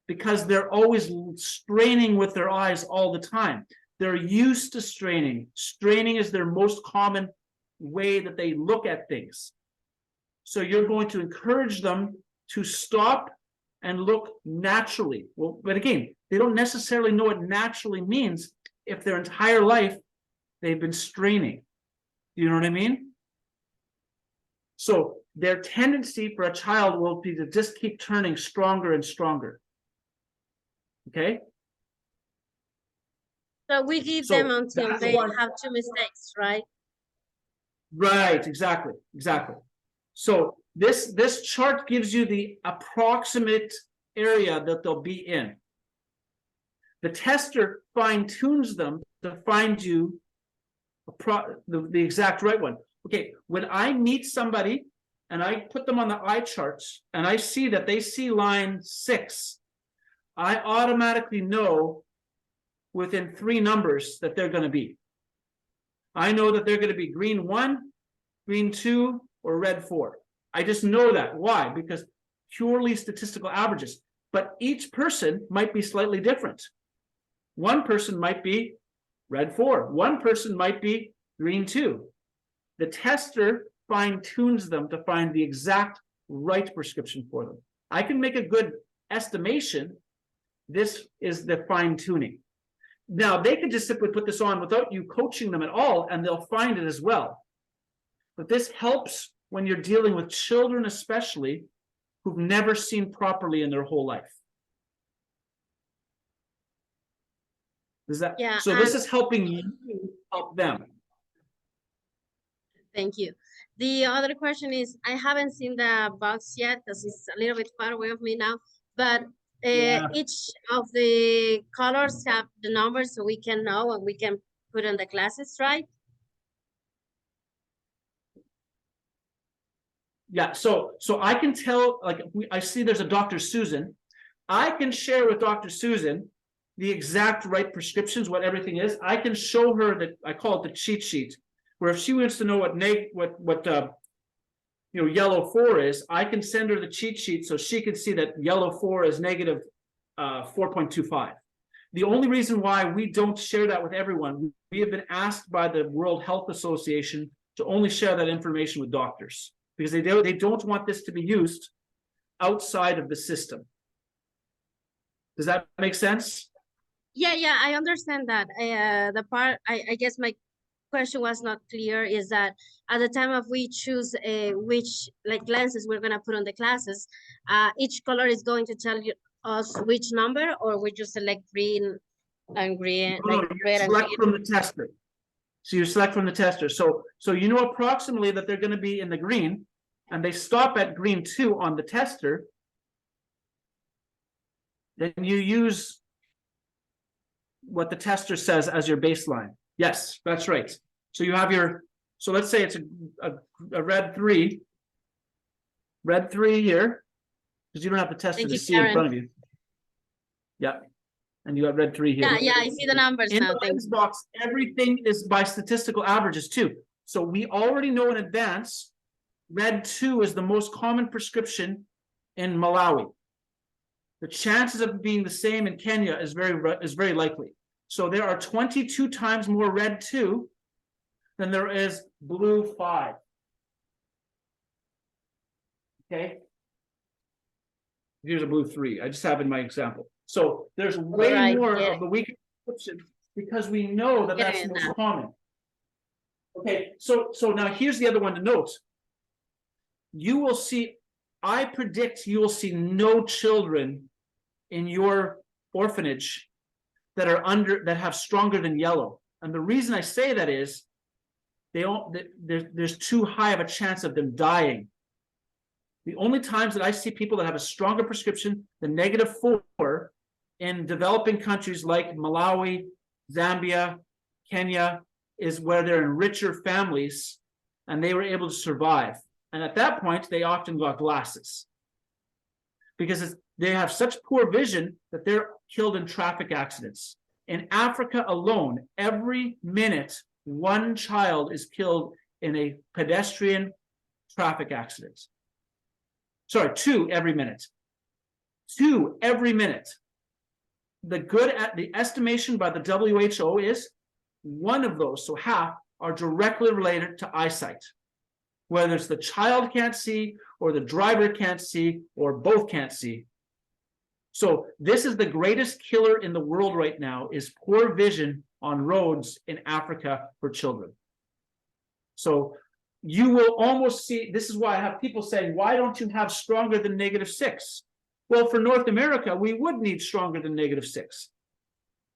because they're always straining with their eyes all the time. They're used to straining. Straining is their most common way that they look at things. So you're going to encourage them to stop and look naturally. Well, but again, they don't necessarily know what naturally means if their entire life they've been straining. You know what I mean? So their tendency for a child will be to just keep turning stronger and stronger. Okay? So we give them until they have 2 mistakes, right? Right, exactly. So this chart gives you the approximate area that they'll be in. The tester fine-tunes them to find you the exact right one. Okay, when I meet somebody and I put them on the eye charts and I see that they see line 6, I automatically know within 3 numbers that they're going to be. I know that they're going to be green 1, green 2, or red 4. I just know that. Why? Because purely statistical averages. But each person might be slightly different. One person might be red 4. One person might be green 2. The tester fine-tunes them to find the exact right prescription for them. I can make a good estimation. This is the fine-tuning. Now, they can just simply put this on without you coaching them at all, and they'll find it as well. But this helps when you're dealing with children, especially, who've never seen properly in their whole life. Is that? Yeah, so this is helping you help them. Thank you. The other question is, I haven't seen the box yet because it's a little bit far away of me now, but each of the colors have the numbers so we can know and we can put in the classes, right? Yeah, so I can tell, like, I see there's a Dr. Susan. I can share with Dr. Susan the exact right prescriptions, what everything is. I can show her that, I call it the cheat sheet, where if she wants to know what yellow 4 is, I can send her the cheat sheet so she can see that yellow 4 is negative 4.25. The only reason why we don't share that with everyone, we have been asked by the World Health Association to only share that information with doctors, because they don't want this to be used outside of the system. Does that make sense? Yeah, I understand that. The part, I guess my question was not clear is that at the time of we choose which like lenses we're gonna put on the classes, each color is going to tell us which number, or we just select green and green, No, like you red and select green. from the tester. So you select from the tester. So you know approximately that they're going to be in the green, and they stop at green 2 on the tester. Then you use what the tester says as your baseline. Yes, that's right. So you have your, so let's say it's a red 3. Red 3 here, because you don't have the tester to see in front of you. Yeah. And you got red 3 here. Yeah, I see the numbers In now. the Thanks. lens box, everything is by statistical averages too. So we already know in advance, red 2 is the most common prescription in Malawi. The chances of it being the same in Kenya is very likely. So there are 22 times more red 2 than there is blue 5. Okay. Here's a blue 3. I just have in my example. So there's way Right, more yeah. of the weaker prescription because we know that that's Getting the most that. common. Okay, so now here's the other one to note. You will see, I predict you will see no children in your orphanage that have stronger than yellow. And the reason I say that is there's too high of a chance of them dying. The only times that I see people that have a stronger prescription than -4 in developing countries like Malawi, Zambia, Kenya, is where they're in richer families and they were able to survive. And at that point, they often got glasses because they have such poor vision that they're killed in traffic accidents. In Africa alone, every minute, one child is killed in a pedestrian traffic accident. Sorry, 2 every minute. 2 every minute. The estimation by the WHO is one of those, so half, are directly related to eyesight. Whether it's the child can't see, or the driver can't see, or both can't see. So this is the greatest killer in the world right now, is poor vision on roads in Africa for children. So you will almost see, this is why I have people saying, why don't you have stronger than -6? Well, for North America, we would need stronger than -6.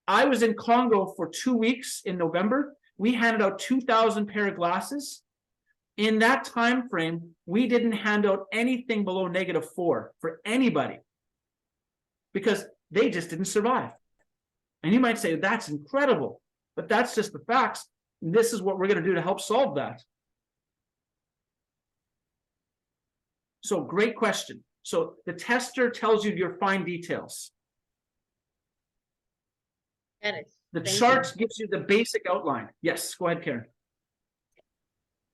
I was in Congo for 2 weeks in November. We handed out 2,000 pair of glasses. In that time frame, we didn't hand out anything below -4 for anybody because they just didn't survive. And you might say, that's incredible, but that's just the facts. And this is what we're going to do to help solve that. So great question. So the tester tells you your fine details. Got it. The Thank chart gives you the basic outline. Yes, go ahead, Karen.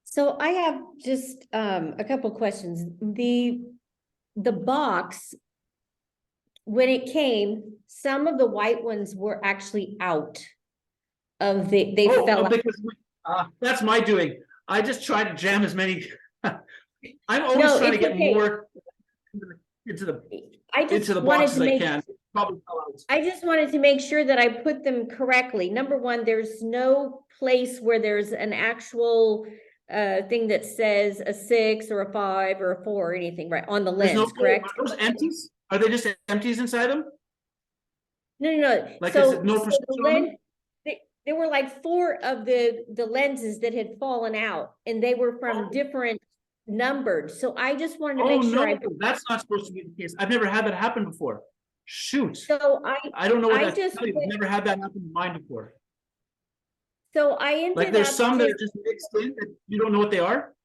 So I have just a couple questions. The box, when it came, some of the white ones were actually out of they fell out. Because that's my doing. I just try to jam as many. I'm always No, trying to it's get okay. more into the I just box wanted as to I make, can. Probably fell out. I just wanted to make sure that I put them correctly. Number one, there's no place where there's an actual thing that says a 6 or a 5 or a 4 or anything, right, on the There's lens, correct? Are those empties? Are they just empties inside them? No. Like, So, is it no so the prescription on them? lens, there were like 4 of the lenses that had fallen out, and they were from different numbered. So I just wanted to Oh, make sure no, that's not supposed to be the case. I've never had that happen before. Shoot. So I don't know what I that's just telling you. I've never had that happen in mine before. so I ended Like there's up some that just- are just mixed in that you don't know what they are?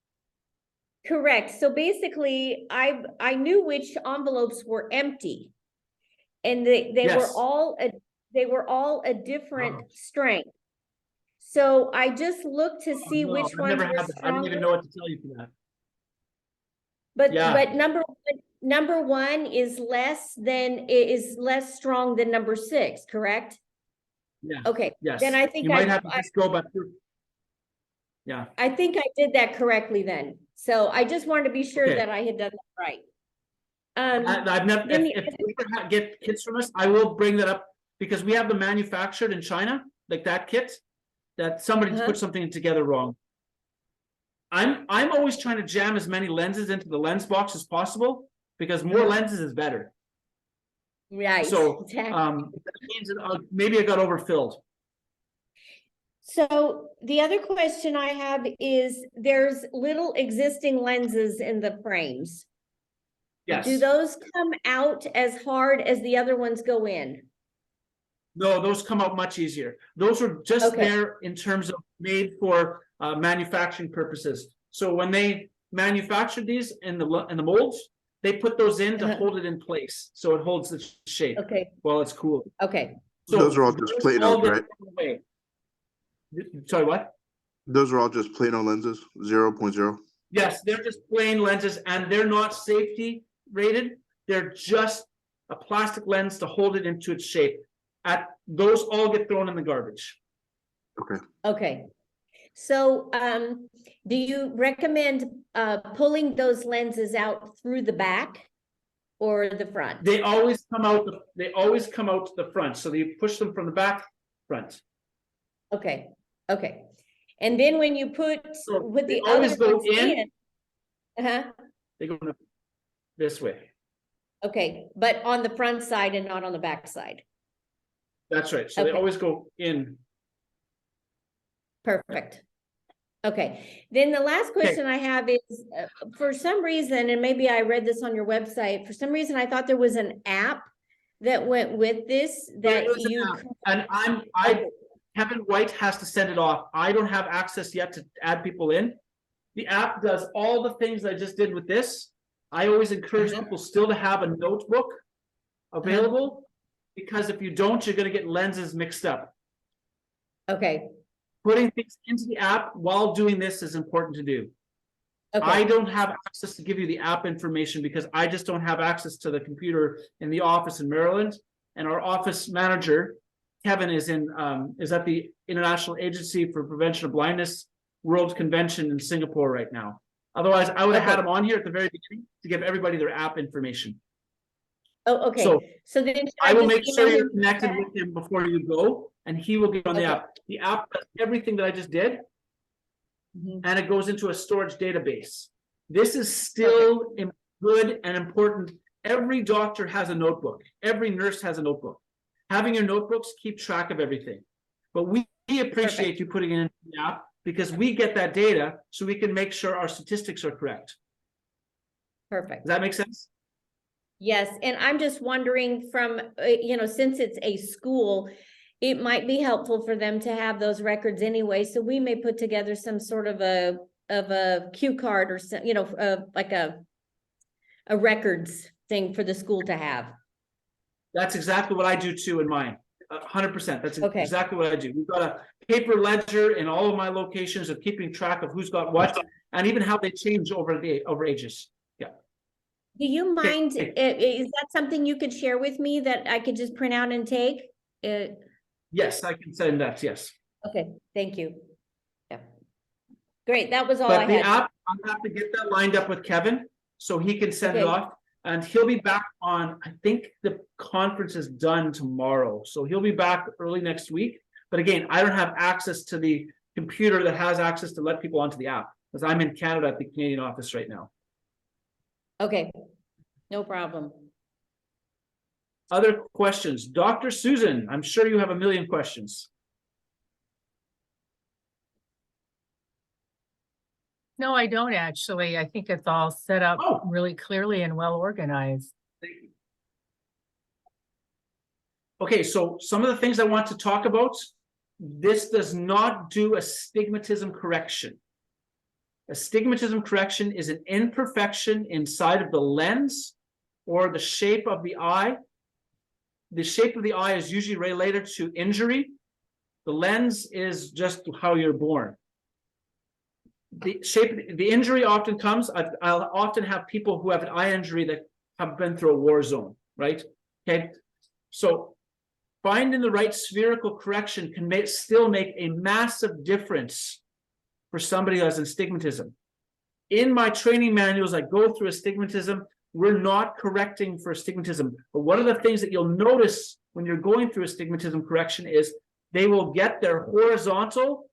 correct. So basically, I knew which envelopes were empty, and they were Yes. all a different strength. So I just looked to see No, which I've ones never were had that. I don't even stronger. know what to tell you for that. But Yeah. but number one is less strong than number 6, correct? Yeah. Okay, Yes. then I think You might have to just go back through. Yeah. I think I did that correctly then. So I just wanted to be sure Okay. that I had done that right. I've never, then if you ever get kits from us, I will bring that up because we have them manufactured in China, like that kit, that somebody Uh-huh. put something together wrong. I'm always trying to jam as many lenses into the lens box as possible because more lenses is better. Right. So, exactly. that means that, maybe it got overfilled. So the other question I have is there's little existing lenses in the frames. Yes. Do those come out as hard as the other ones go in? No, those come out much easier. Those are just Okay. there in terms of made for manufacturing purposes. So when they manufacture these in the molds, they put those in to Uh-huh. hold it in place, so it holds the shape Okay, while it's cool. okay. So Those are all just those Plano, all get right? thrown away. Sorry, what? Those are all just Plano lenses, 0.0. Yes, they're just plain lenses and they're not safety rated. They're just a plastic lens to hold it into its shape. Those all get thrown in the garbage. Okay. So, do you recommend, pulling those lenses out through the back? or the front? They always come out, they always come out to the front, so you push them from the back, front. Okay, okay. And then when you put So with they the always other go ones in. Uh-huh, They go this way. okay, but on the front side and not on the back side. That's right. So they Okay. always go in. Perfect. Okay, then the last question I have is, for some reason, and maybe I read this on your website, for some reason, I thought there was an app that went with this There that is an you. app, and Kevin White has to send it off. I don't have access yet to add people in. The app does all the things I just did with this. I always encourage people still to have a notebook available, because if you don't, you're gonna get lenses mixed up. Okay, Putting things into the app while doing this is important to do. I okay, don't have access to give you the app information because I just don't have access to the computer in the office in Maryland. And our office manager, Kevin, is at the International Agency for Prevention of Blindness World Convention in Singapore right now. Otherwise, I would have had Okay. him on here at the very beginning to give everybody their app information. oh, okay, So so then. should I will just make sure email you're him connected back? with him before you go, and he will get on the Okay. app. The app does everything that I just did, Mhm. and it goes into a storage database. This is still good and important. Every doctor has a notebook. Every nurse has a notebook. Having your notebooks keep track of everything. But we appreciate you putting it in the app because we get that data so we can make sure our statistics are correct. Perfect. Does that make sense? Yes, and I'm just wondering from, since it's a school, it might be helpful for them to have those records anyway, so we may put together some sort of a cue card or some, like a records thing for the school to have. That's exactly what I do too in mine. 100%. That's Okay. exactly what I do. We've got a paper ledger in all of my locations of keeping track of who's got what and even how they change over ages. Do you mind, Okay. is that something you could share with me that I could just print out and take? Yes, I can send that. Yes. Okay, thank you. Yeah. Great, that was all I But the had. app, I have to get that lined up with Kevin so he can send it Okay. off. And he'll be back on, I think the conference is done tomorrow. So he'll be back early next week. But again, I don't have access to the computer that has access to let people onto the app because I'm in Canada at the Canadian office right now. Okay, no problem. Other questions? Dr. Susan, I'm sure you have a million questions. No, I don't actually. I think it's all set up Oh. really clearly and well organized. Okay, so some of the things I want to talk about, this does not do astigmatism correction. Astigmatism correction is an imperfection inside of the lens or the shape of the eye. The shape of the eye is usually related to injury. The lens is just how you're born. The injury often comes, I'll often have people who have an eye injury that have been through a war zone, right? Okay, so finding the right spherical correction can still make a massive difference for somebody who has astigmatism. In my training manuals, I go through astigmatism. We're not correcting for astigmatism, but one of the things that you'll notice when you're going through astigmatism correction is they will get their horizontal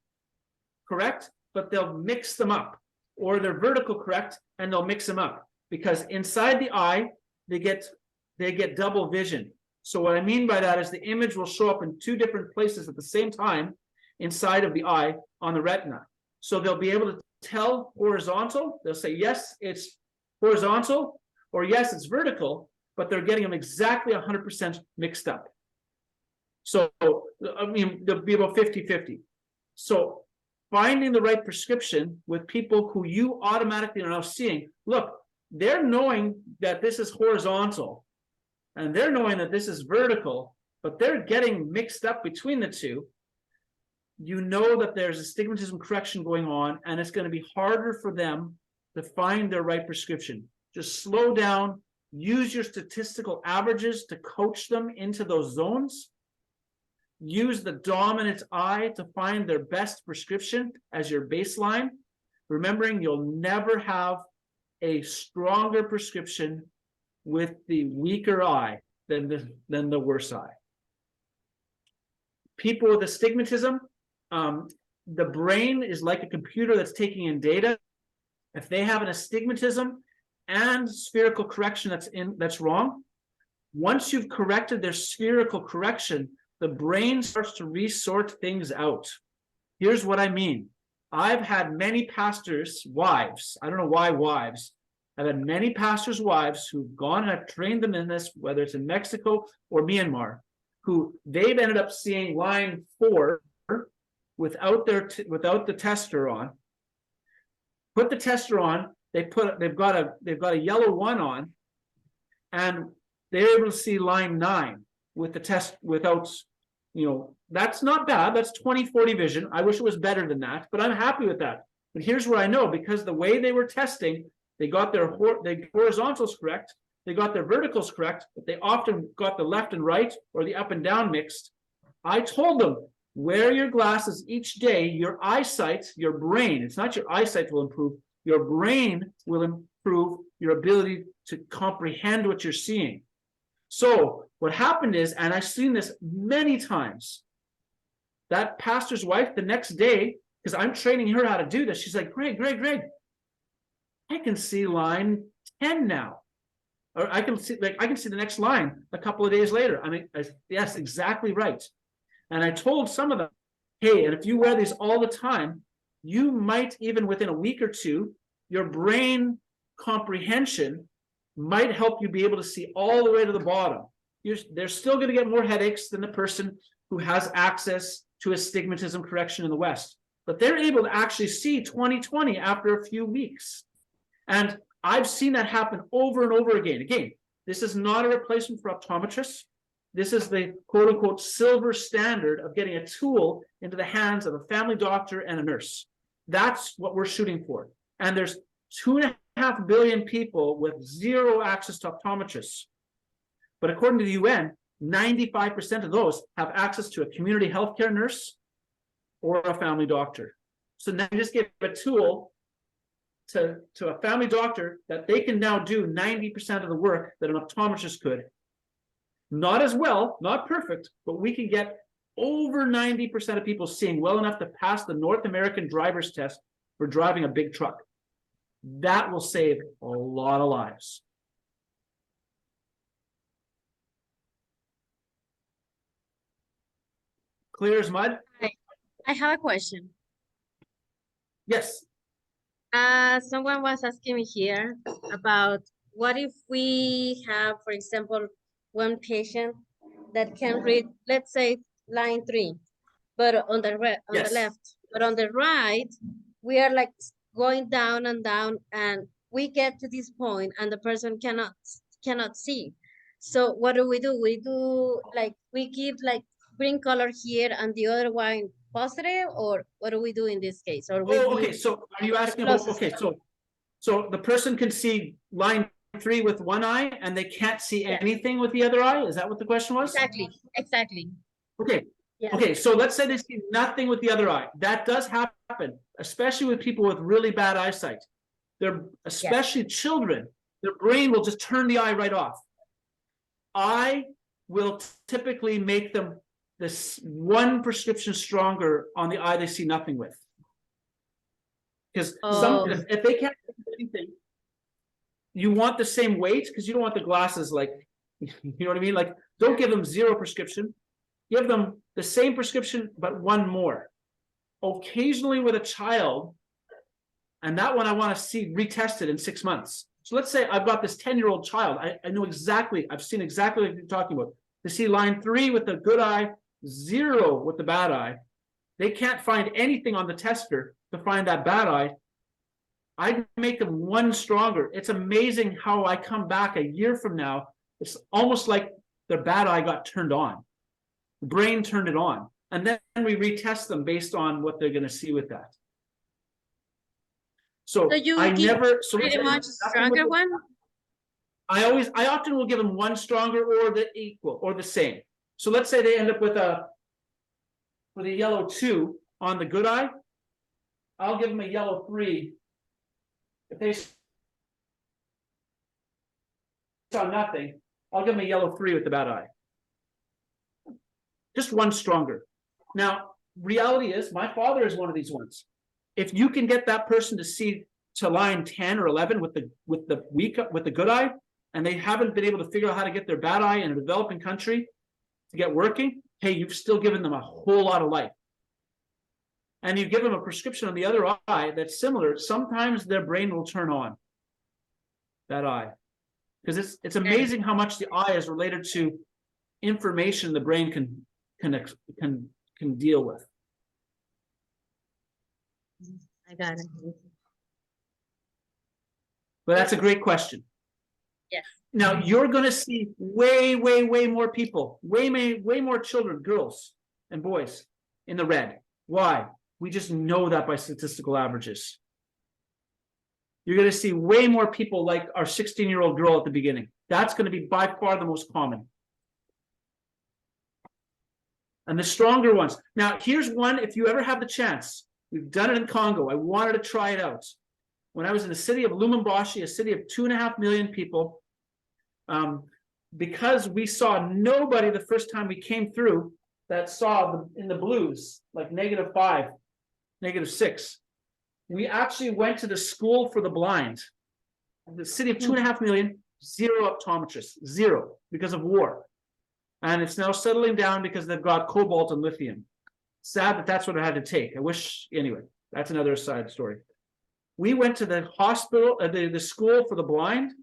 correct, but they'll mix them up, or they're vertical correct and they'll mix them up because inside the eye they get double vision. So what I mean by that is the image will show up in two different places at the same time inside of the eye on the retina. So they'll be able to tell horizontal. They'll say yes, it's horizontal, or yes, it's vertical, but they're getting them exactly 100% mixed up. So I mean they'll be about 50-50. So finding the right prescription with people who you automatically are now seeing, look, they're knowing that this is horizontal and they're knowing that this is vertical, but they're getting mixed up between the two. You know that there's astigmatism correction going on and it's going to be harder for them to find their right prescription. Just slow down, use your statistical averages to coach them into those zones. Use the dominant eye to find their best prescription as your baseline, remembering you'll never have a stronger prescription with the weaker eye than the worse eye. People with astigmatism, the brain is like a computer that's taking in data. If they have an astigmatism and spherical correction that's wrong, once you've corrected their spherical correction, the brain starts to resort things out. Here's what I mean. I've had many pastors' wives. I don't know why wives. I've had many pastors' wives who've gone and I've trained them in this, whether it's in Mexico or Myanmar, who they've ended up seeing line 4 without the tester on. Put the tester on. They've got a yellow 1 on, and they're able to see line 9 with the test without. That's not bad. That's 20/40 vision. I wish it was better than that, but I'm happy with that. But here's what I know, because the way they were testing, they got their horizontals correct, they got their verticals correct, but they often got the left and right or the up and down mixed. I told them, wear your glasses each day. Your eyesight, your brain, it's not your eyesight will improve, your brain will improve your ability to comprehend what you're seeing. So what happened is, and I've seen this many times, that pastor's wife the next day, because I'm training her how to do this, she's like, Greg, I can see line 10 now. Or I can see the next line a couple of days later. I mean, yes, exactly right. And I told some of them, hey, and if you wear these all the time, you might, even within a week or two, your brain comprehension might help you be able to see all the way to the bottom. They're still going to get more headaches than the person who has access to astigmatism correction in the West, but they're able to actually see 20/20 after a few weeks. And I've seen that happen over and over again. Again, this is not a replacement for optometrists. This is the quote unquote silver standard of getting a tool into the hands of a family doctor and a nurse. That's what we're shooting for. And there's 2.5 billion people with zero access to optometrists. But according to the UN, 95% of those have access to a community healthcare nurse or a family doctor. So now you just give a tool to a family doctor that they can now do 90% of the work that an optometrist could. Not as well, not perfect, but we can get over 90% of people seeing well enough to pass the North American driver's test for driving a big truck. That will save a lot of lives. Clear as mud? I have a question. Yes. Someone was asking me here about what if we have, for example, one patient that can read, let's say, line 3, but on the Yes. left, but on the right, we are like going down and down, and we get to this point, and the person cannot see. So what do? We do like we give like green color here and the other one positive, or what do we do in this case? Or we Oh, okay. So are you asking about, closest okay, so the person can see line 3 with one eye and they can't see Yeah. anything with the other eye? Is that what the question was? exactly. Okay. Yeah. Okay, so let's say they see nothing with the other eye. That does happen, especially with people with really bad eyesight. Especially children, their brain will just turn the eye right off. I will typically make them this one prescription stronger on the eye they see nothing with. Because if they can't see anything, you want the same weight, because you don't want the glasses like, you know what I mean? Like, don't give them 0 prescription. Give them the same prescription, but one more. Occasionally with a child, and that one I want to see retested in 6 months. So let's say I've got this 10-year-old child. I know exactly, I've seen exactly what you're talking about. To see line 3 with the good eye, 0 with the bad eye. They can't find anything on the tester to find that bad eye. I'd make them one stronger. It's amazing how I come back a year from now. It's almost like their bad eye got turned on. The brain turned it on. And then we retest them based on what they're going to see with that. So you I give never pretty much stronger one? I often will give them one stronger or the equal or the same. So let's say they end up with a yellow 2 on the good eye. I'll give them a yellow 3. If they saw nothing, I'll give him a yellow 3 with the bad eye. Just one stronger. Now, reality is, my father is one of these ones. If you can get that person to see to line 10 or 11 with the good eye, and they haven't been able to figure out how to get their bad eye in a developing country to get working, hey, you've still given them a whole lot of life. And you give them a prescription on the other eye that's similar, sometimes their brain will turn on that eye. Because it's amazing how much the eye is related to information the brain can deal with. I got it. But that's a great question. Yes. Now you're going to see way more people, way more children, girls and boys in the red. Why? We just know that by statistical averages. You're going to see way more people like our 16-year-old girl at the beginning. That's going to be by far the most common. And the stronger ones. Now, here's one, if you ever have the chance. We've done it in Congo. I wanted to try it out. When I was in the city of Lumumbashi, a city of 2.5 million people, because we saw nobody the first time we came through that saw in the blues, like -5, -6. We actually went to the school for the blind. The city of 2.5 million, 0 optometrists, 0, because of war. And it's now settling down because they've got cobalt and lithium. Sad that that's what it had to take. I wish, anyway, that's another side story. We went to the hospital, the school for the blind.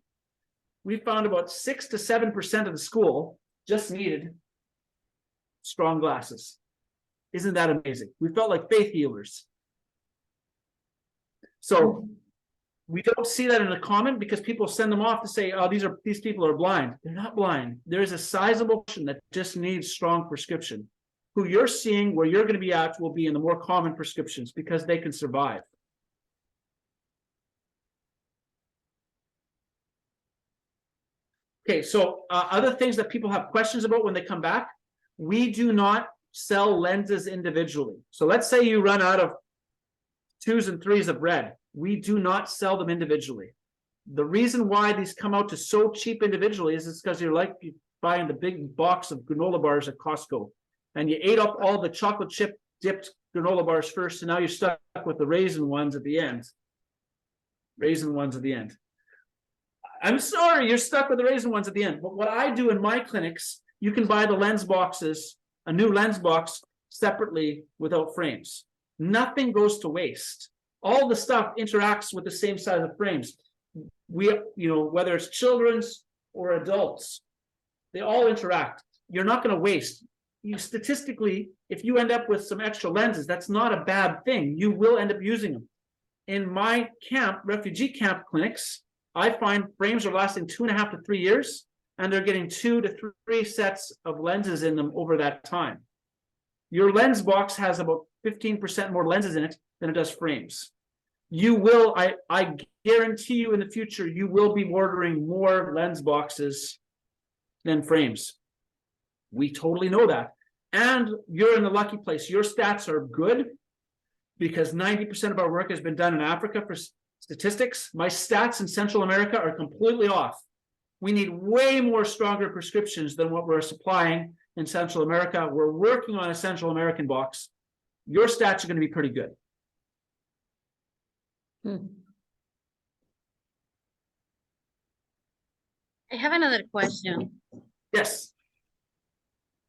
We found about 6 to 7% of the school just needed strong glasses. Isn't that amazing? We felt like faith healers. So we don't see that in the common because people send them off to say, oh, these people are blind. They're not blind. There is a sizable portion that just needs strong prescription. Who you're seeing, where you're going to be at, will be in the more common prescriptions because they can survive. Okay, so other things that people have questions about when they come back, we do not sell lenses individually. So let's say you run out of 2s and 3s of red. We do not sell them individually. The reason why these come out to so cheap individually is because you're like buying the big box of granola bars at Costco. And you ate up all the chocolate chip dipped granola bars first, and now you're stuck with the raisin ones at the end. Raisin ones at the end. I'm sorry, you're stuck with the raisin ones at the end. But what I do in my clinics, you can buy the lens boxes, a new lens box, separately without frames. Nothing goes to waste. All the stuff interacts with the same size of frames. Whether it's children's or adults, they all interact. You're not going to waste. Statistically, if you end up with some extra lenses, that's not a bad thing. You will end up using them. In my refugee camp clinics, I find frames are lasting 2.5 to 3 years, and they're getting 2 to 3 sets of lenses in them over that time. Your lens box has about 15% more lenses in it than it does frames. You will, I guarantee you in the future, you will be ordering more lens boxes than frames. We totally know that. And you're in the lucky place. Your stats are good because 90% of our work has been done in Africa for statistics. My stats in Central America are completely off. We need way more stronger prescriptions than what we're supplying in Central America. We're working on a Central American box. Your stats are going to be pretty good. I have another question. Yes.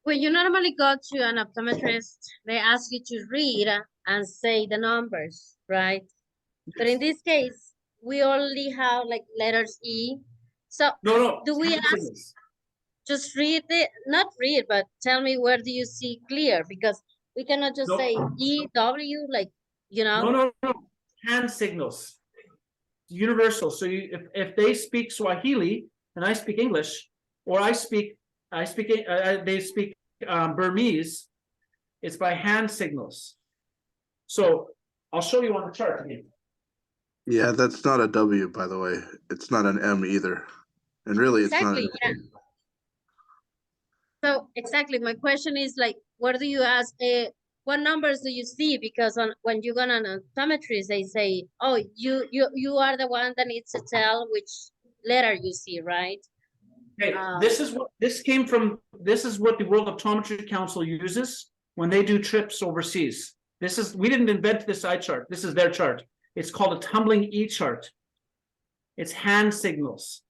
When you normally go to an optometrist, they ask you to read and say the numbers, right? But in this case, we only have like letters E. So No. do we ask, just read it, not read, but tell me where do you see clear? Because we cannot just No. say EW, like, No. Hand signals. Universal. So if they speak Swahili and I speak English, or they speak Burmese, it's by hand signals. So I'll show you on the chart again. Yeah, that's not a W, by the way. It's not an M either. And really, it's not. Exactly, yeah. So exactly, my question is like, where do you ask, what numbers do you see? Because when you go on an optometrist, they say, oh, you are the one that needs to tell which letter you see, right? Okay, Uh, this is what, this is what the World Optometry Council uses when they do trips overseas. We didn't invent this eye chart. This is their chart. It's called a tumbling E chart. It's hand signals.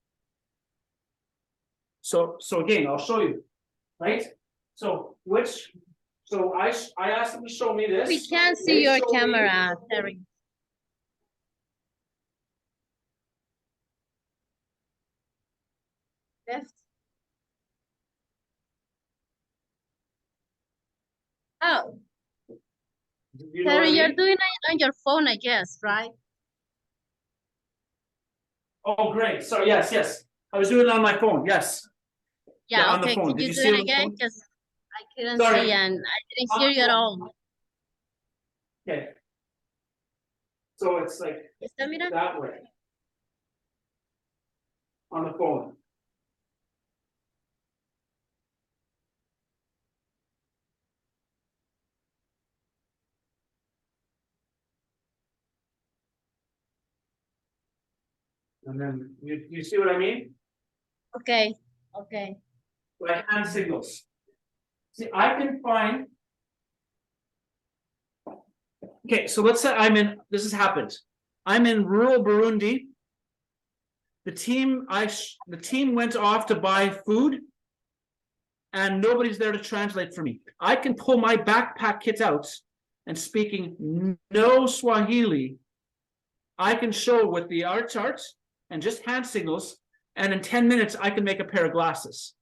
So again, I'll show you, right? So I asked them to show me this. We can't see They your show me- camera, Terry. Left. Oh, You know what I Terry, you're mean? doing it on your phone, I guess, right? Oh, great. So yes. I was doing it on my phone. Yes. Yeah, Yeah, on the okay, phone. could Did you you do see it it on the again? phone? Because I couldn't Sorry. see and I didn't hear you at all. Okay. So it's like ¿Está mirando? that way. On the phone. And then you see what I mean? Okay, okay. Like hand signals. See, I can find. Okay, so let's say this has happened. I'm in rural Burundi. The team went off to buy food. And nobody's there to translate for me. I can pull my backpack kit out and speaking no Swahili, I can show with the art chart and just hand signals, and in 10 minutes I can make a pair of glasses.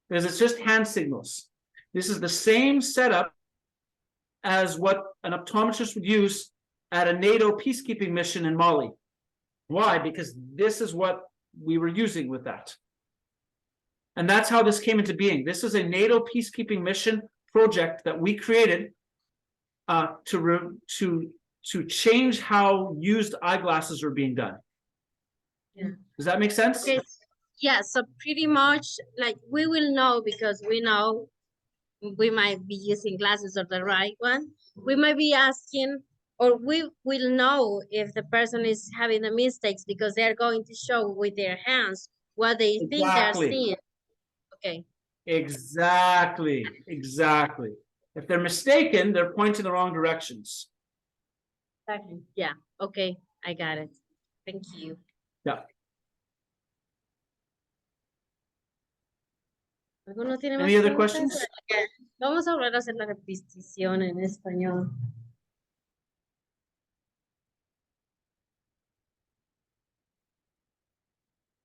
Because it's just hand signals. This is the same setup as what an optometrist would use at a NATO peacekeeping mission in Mali. Why? Because this is what we were using with that. And that's how this came into being. This is a NATO peacekeeping mission project that we created to change how used eyeglasses are being done. Yeah. Does that make sense? Okay, yeah, so pretty much like we will know because we know we might be using glasses or the right one. We might be asking, or we will know if the person is having the mistakes because they're going to show with their hands what they think they're Exactly. seeing. Okay. Exactly. If they're mistaken, they're pointing the wrong directions. Exactly. Yeah. Okay. I got it. Thank you. Yeah. ¿Alguno tiene más Any other preguntas? questions? Vamos a volver a hacer la repetición en español.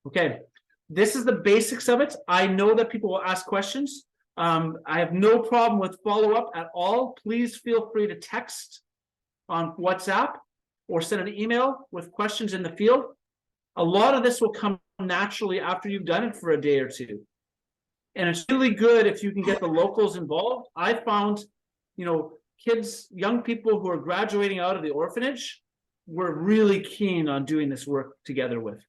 Okay, this is the basics of it. I know that people will ask questions. I have no problem with follow-up at all. Please feel free to text on WhatsApp or send an email with questions in the field. A lot of this will come naturally after you've done it for a day or two. And it's really good if you can get the locals involved. I found, kids, young people who are graduating out of the orphanage were really keen on doing this work together with.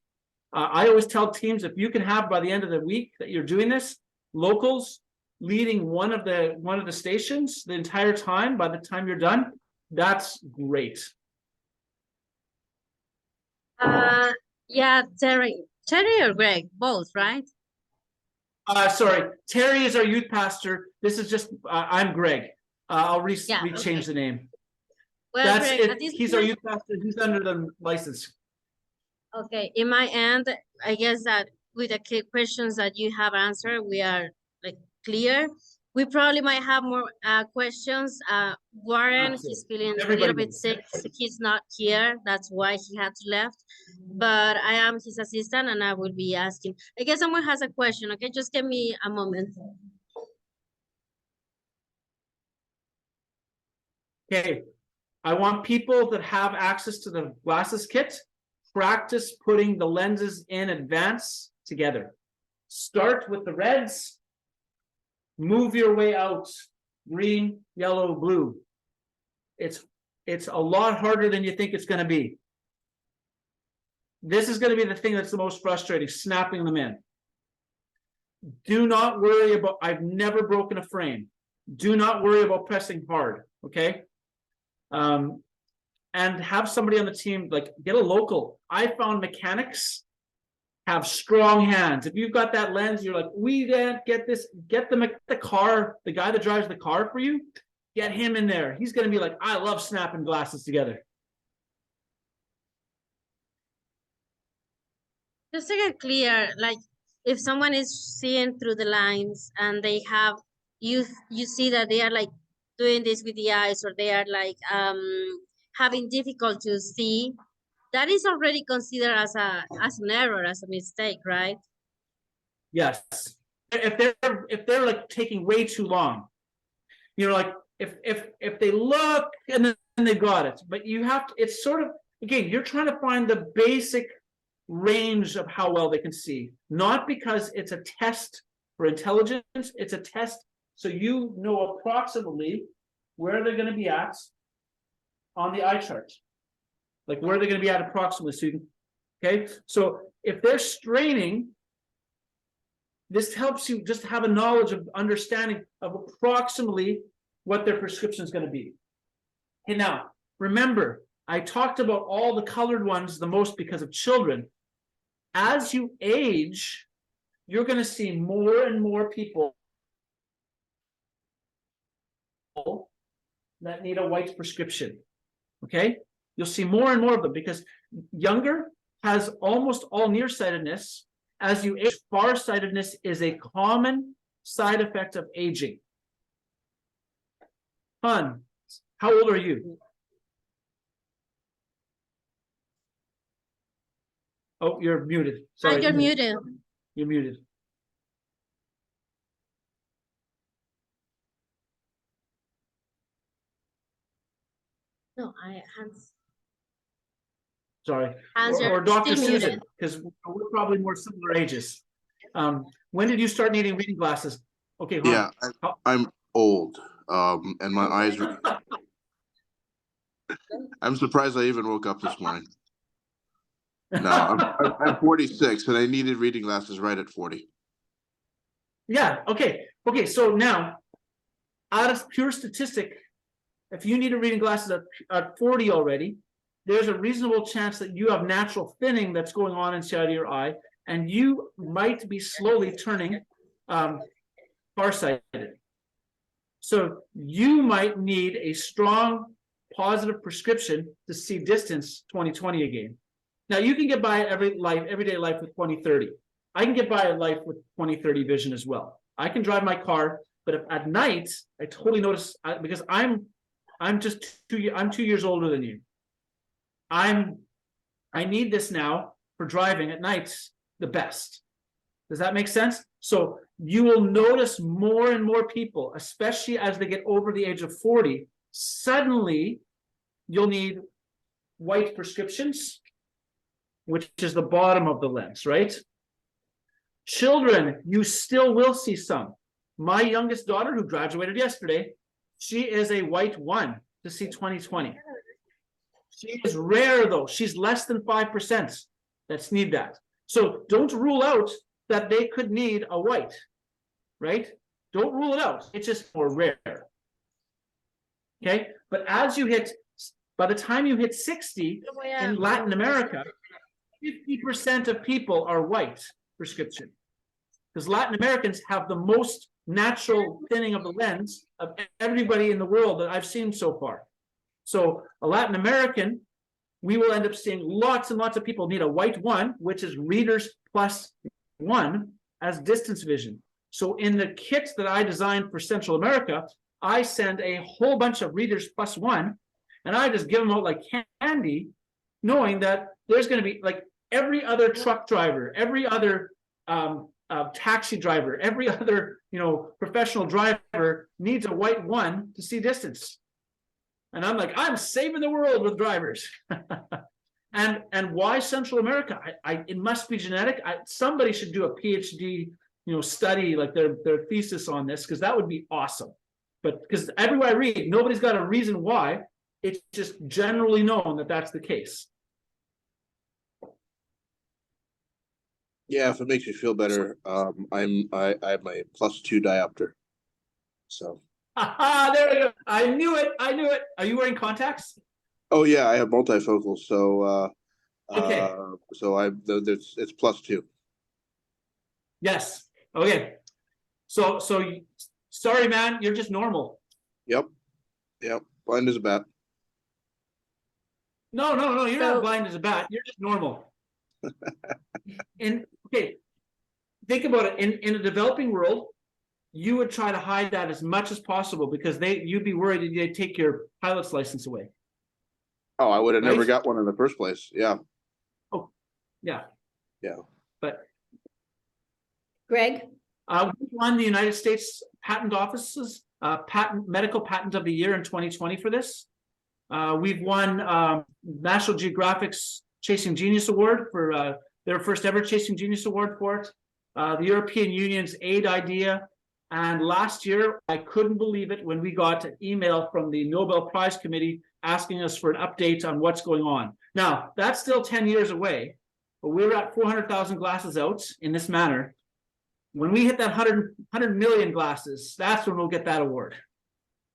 I always tell teams, if you can have by the end of the week that you're doing this, locals leading one of the stations the entire time, by the time you're done, that's great. Yeah, Terry or Greg, both, right? Sorry, Terry is our youth pastor. This is just, I'm Greg. I'll rechange okay. the name. Well, That's Greg, it. at this He's our point- youth pastor. He's under the license. Okay, in my end, I guess that with the questions that you have answered, we are like clear. We probably might have more questions. Warren, Absolutely. he's feeling a Everybody little bit knows. sick. He's not here. That's why he had to left. But I am his assistant and I will be asking. I guess someone has a question, okay? Just give me a moment. Okay, I want people that have access to the glasses kit, practice putting the lenses in advance together. Start with the reds, move your way out, green, yellow, blue. It's a lot harder than you think it's gonna be. This is gonna be the thing that's the most frustrating, snapping them in. Do not worry about, I've never broken a frame. Do not worry about pressing hard, okay? And have somebody on the team, like get a local. I found mechanics have strong hands. If you've got that lens, you're like, we didn't get this, get them the car, the guy that drives the car for you, get him in there. He's gonna be like, I love snapping glasses together. Just to get clear, like if someone is seeing through the lines and they have you see that they are like doing this with the eyes, or they are like having difficulty to see, that is already considered as an error, as a mistake, right? Yes. If they're like taking way too long, you know, like if they look and then they got it, but you have to, it's sort of, again, you're trying to find the basic range of how well they can see, not because it's a test for intelligence, it's a test so you know approximately where they're going to be at on the eye chart, like where they're going to be at approximately, so you can, okay, so if they're straining, this helps you just have a knowledge of understanding of approximately what their prescription is going to be. Okay, now remember, I talked about all the colored ones the most because of children. As you age, you're going to see more and more people that need a white prescription. Okay? You'll see more and more of them because younger has almost all nearsightedness. As you age, farsightedness is a common side effect of aging. Hun, how old are you? Oh, you're muted. Sorry. You're muted. You're muted. No, Hans. Sorry. Hans, Or you're Dr. still Susan, muted. because we're probably more similar ages. When did you start needing reading glasses? Okay, Han. Yeah, I'm old, and my eyes are. I'm surprised I even woke up this morning. No, I'm 46, and I needed reading glasses right at 40. Yeah, okay. Okay, so now, out of pure statistic, if you need reading glasses at 40 already, there's a reasonable chance that you have natural thinning that's going on inside of your eye, and you might be slowly turning farsighted. So you might need a strong positive prescription to see distance 20/20 again. Now you can get by everyday life with 20/30. I can get by a life with 20/30 vision as well. I can drive my car, but if at night I totally notice because I'm 2 years older than you. I need this now for driving at nights the best. Does that make sense? So you will notice more and more people, especially as they get over the age of 40, suddenly you'll need white prescriptions, which is the bottom of the lens, right? Children, you still will see some. My youngest daughter, who graduated yesterday, she is a white 1 to see 20/20. She is rare though. She's less than 5% that need that. So don't rule out that they could need a white, right? Don't rule it out. It's just more rare. Okay, but as you hit, by the time you hit 60 in Latin America, 50% of people are white prescription, because Latin Americans have the most natural thinning of the lens of everybody in the world that I've seen so far. So a Latin American, we will end up seeing lots and lots of people need a white 1, which is readers plus 1 as distance vision. So in the kits that I designed for Central America, I send a whole bunch of readers plus 1, and I just give them out like candy, knowing that there's going to be like every other truck driver, every other taxi driver, every other professional driver needs a white 1 to see distance. And I'm like, I'm saving the world with drivers. and why Central America? It must be genetic. Somebody should do a PhD, study like their thesis on this, because that would be awesome. But because everywhere I read, nobody's got a reason why. It's just generally known that that's the case. Yeah, if it makes you feel better, I have my +2 diopter. So. There we go. I knew it. Are you wearing contacts? Oh yeah, I have multifocals. So Okay. So it's +2. Yes, okay. So, sorry, man, you're just normal. Yep. Blind as a bat. No, you're So- not blind as a bat, you're just normal. And, okay, think about it, in a developing world, you would try to hide that as much as possible because you'd be worried that they'd take your pilot's license away. Oh, I would have never Right? got one in the first place. Yeah. Yeah. Yeah. But Greg? we won the United States Patent Office's medical patent of the year in 2020 for this. We've won National Geographic's Chasing Genius Award for their first ever Chasing Genius Award for it. The European Union's aid idea. And last year, I couldn't believe it when we got an email from the Nobel Prize Committee asking us for an update on what's going on. Now, that's still 10 years away, but we're at 400,000 glasses out in this manner. When we hit that 100 million glasses, that's when we'll get that award.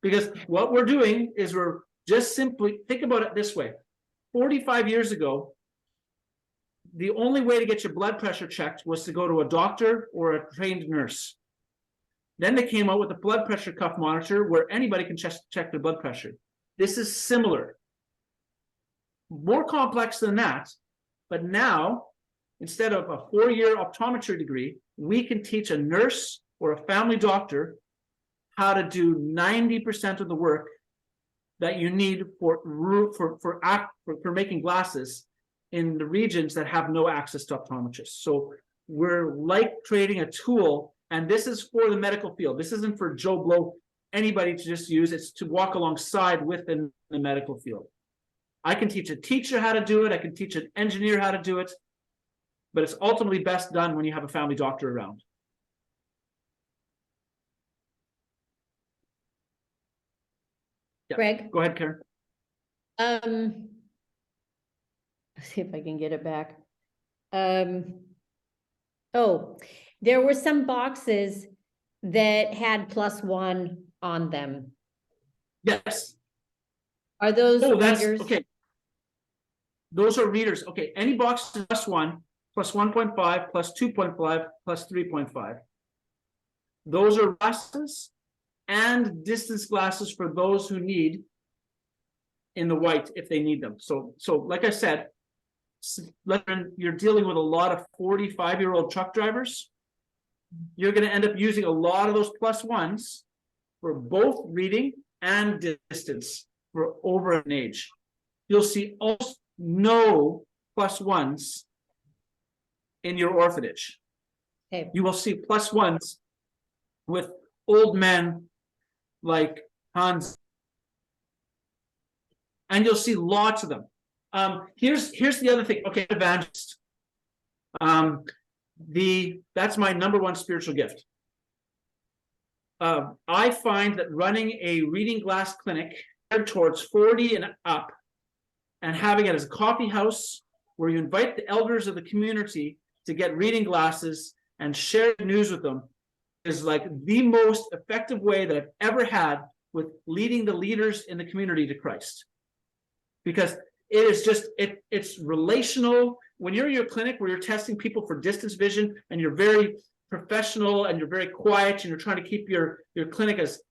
Because what we're doing is we're just simply, think about it this way. 45 years ago, the only way to get your blood pressure checked was to go to a doctor or a trained nurse. Then they came out with a blood pressure cuff monitor where anybody can check their blood pressure. This is similar. More complex than that, but now, instead of a 4-year optometry degree, we can teach a nurse or a family doctor how to do 90% of the work that you need for making glasses in the regions that have no access to optometrists. So we're like creating a tool, and this is for the medical field. This isn't for Joe Blow, anybody to just use. It's to walk alongside within the medical field. I can teach a teacher how to do it. I can teach an engineer how to do it, but it's ultimately best done when you have a family doctor around. Yeah. Greg? Go ahead, Karen. Let's see if I can get it back. Oh, there were some boxes that had +1 on them. Yes. Are those Oh, that's readers? okay. Those are readers. Okay, any box is +1, +1.5, +2.5, +3.5. Those are glasses and distance glasses for those who need in the white if they need them. So like I said, you're dealing with a lot of 45-year-old truck drivers. You're going to end up using a lot of those +1s for both reading and distance for over an age. You'll see almost no +1s in your orphanage. Okay. You will see +1s with old men like Hans, and you'll see lots of them. Here's the other thing. Okay, evangelist. That's my #1 spiritual gift. I find that running a reading glass clinic towards 40 and up, and having it as a coffee house where you invite the elders of the community to get reading glasses and share news with them, is like the most effective way that I've ever had with leading the leaders in the community to Christ. Because it is just, it's relational. When you're in your clinic where you're testing people for distance vision and you're very professional and you're very quiet and you're trying to keep your clinic as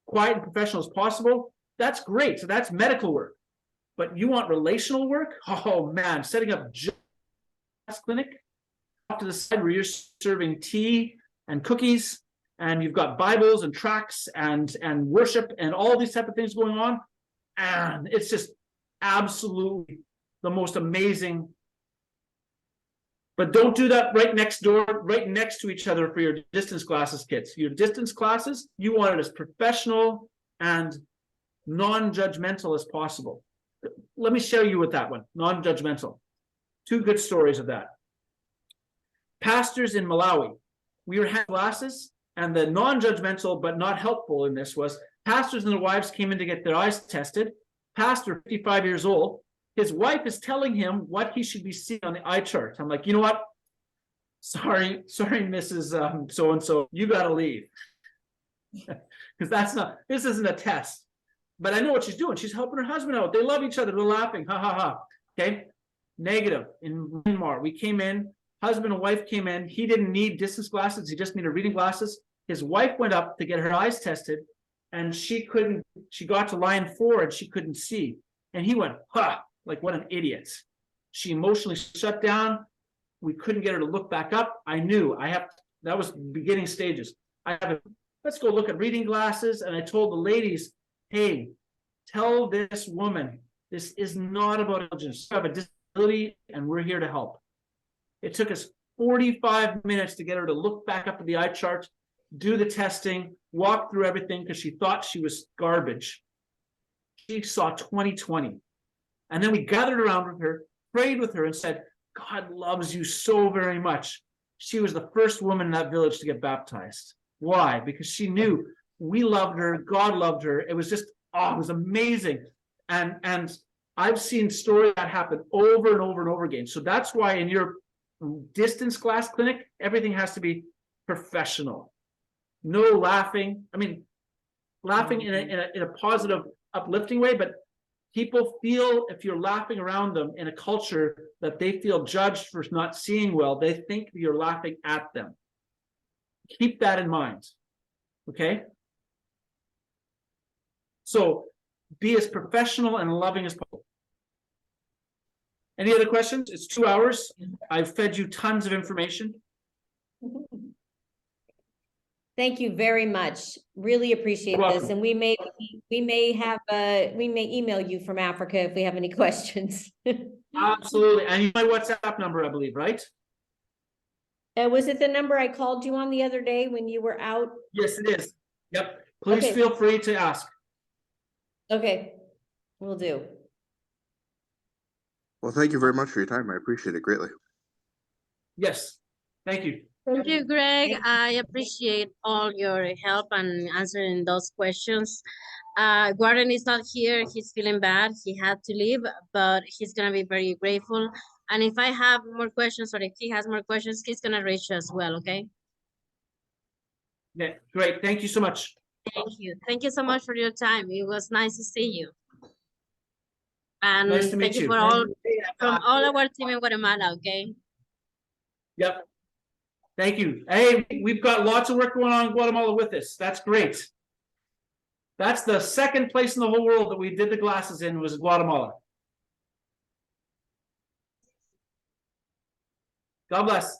quiet and professional as possible, that's great. So that's medical work. But you want relational work? Oh man, setting up just clinic off to the side where you're serving tea and cookies and you've got Bibles and tracts and worship and all these type of things going on. And it's just absolutely the most amazing. But don't do that right next door, right next to each other for your distance classes, kids. Your distance classes, you want it as professional and non-judgmental as possible. Let me share you with that one, non-judgmental. 2 good stories of that. Pastors in Malawi, we were having classes, and the non-judgmental but not helpful in this was pastors and their wives came in to get their eyes tested. Pastor, 55 years old, his wife is telling him what he should be seeing on the eye chart. I'm like, you know what? Sorry, Mrs. So-and-so, you got to leave. Because this isn't a test. But I know what she's doing. She's helping her husband out. They love each other. They're laughing. Ha, ha, ha. Okay. Negative. In Myanmar, we came in husband and wife came in. He didn't need distance glasses. He just needed reading glasses. His wife went up to get her eyes tested, and she got to line 4 and she couldn't see. And he went, huh, like what an idiot. She emotionally shut down. We couldn't get her to look back up. I knew that was beginning stages. Let's go look at reading glasses. And I told the ladies, hey, tell this woman, this is not about intelligence. You have a disability and we're here to help. It took us 45 minutes to get her to look back up at the eye chart, do the testing, walk through everything because she thought she was garbage. She saw 20/20. And then we gathered around with her, prayed with her, and said, God loves you so very much. She was the first woman in that village to get baptized. Why? Because she knew we loved her, God loved her. It was just, it was amazing. And I've seen stories that happen over and over and over again. So that's why in your distance class clinic, everything has to be professional. No laughing. I mean, laughing in a positive, uplifting way, but people feel if you're laughing around them in a culture that they feel judged for not seeing well, they think you're laughing at them. Keep that in mind. Okay? So be as professional and loving as possible. Any other questions? It's 2 hours. I've fed you tons of information. Thank you very much. Really appreciate You're this. welcome. And we may email you from Africa if we have any questions. Absolutely. And you have my WhatsApp number, I believe, right? Was it the number I called you on the other day when you were out? Yes, it is. Yep. Please Okay. feel free to ask. Okay, will do. Well, thank you very much for your time. I appreciate it greatly. Yes. Thank you. Thank you, Greg. Thank I appreciate all your help and answering those questions. Gordon is not here. He's feeling bad. He had to leave, but he's going to be very grateful. And if I have more questions or if he has more questions, he's going to reach you as well, okay? Yeah, great. Thank you so much. Thank you. Thank you so much for your time. It was nice to see you. And Nice to meet thank you you. for all, from all of our team in Guatemala, okay? Yep. Thank you. Hey, we've got lots of work going on in Guatemala with this. That's great. That's the second place in the whole world that we did the glasses in was Guatemala. God bless.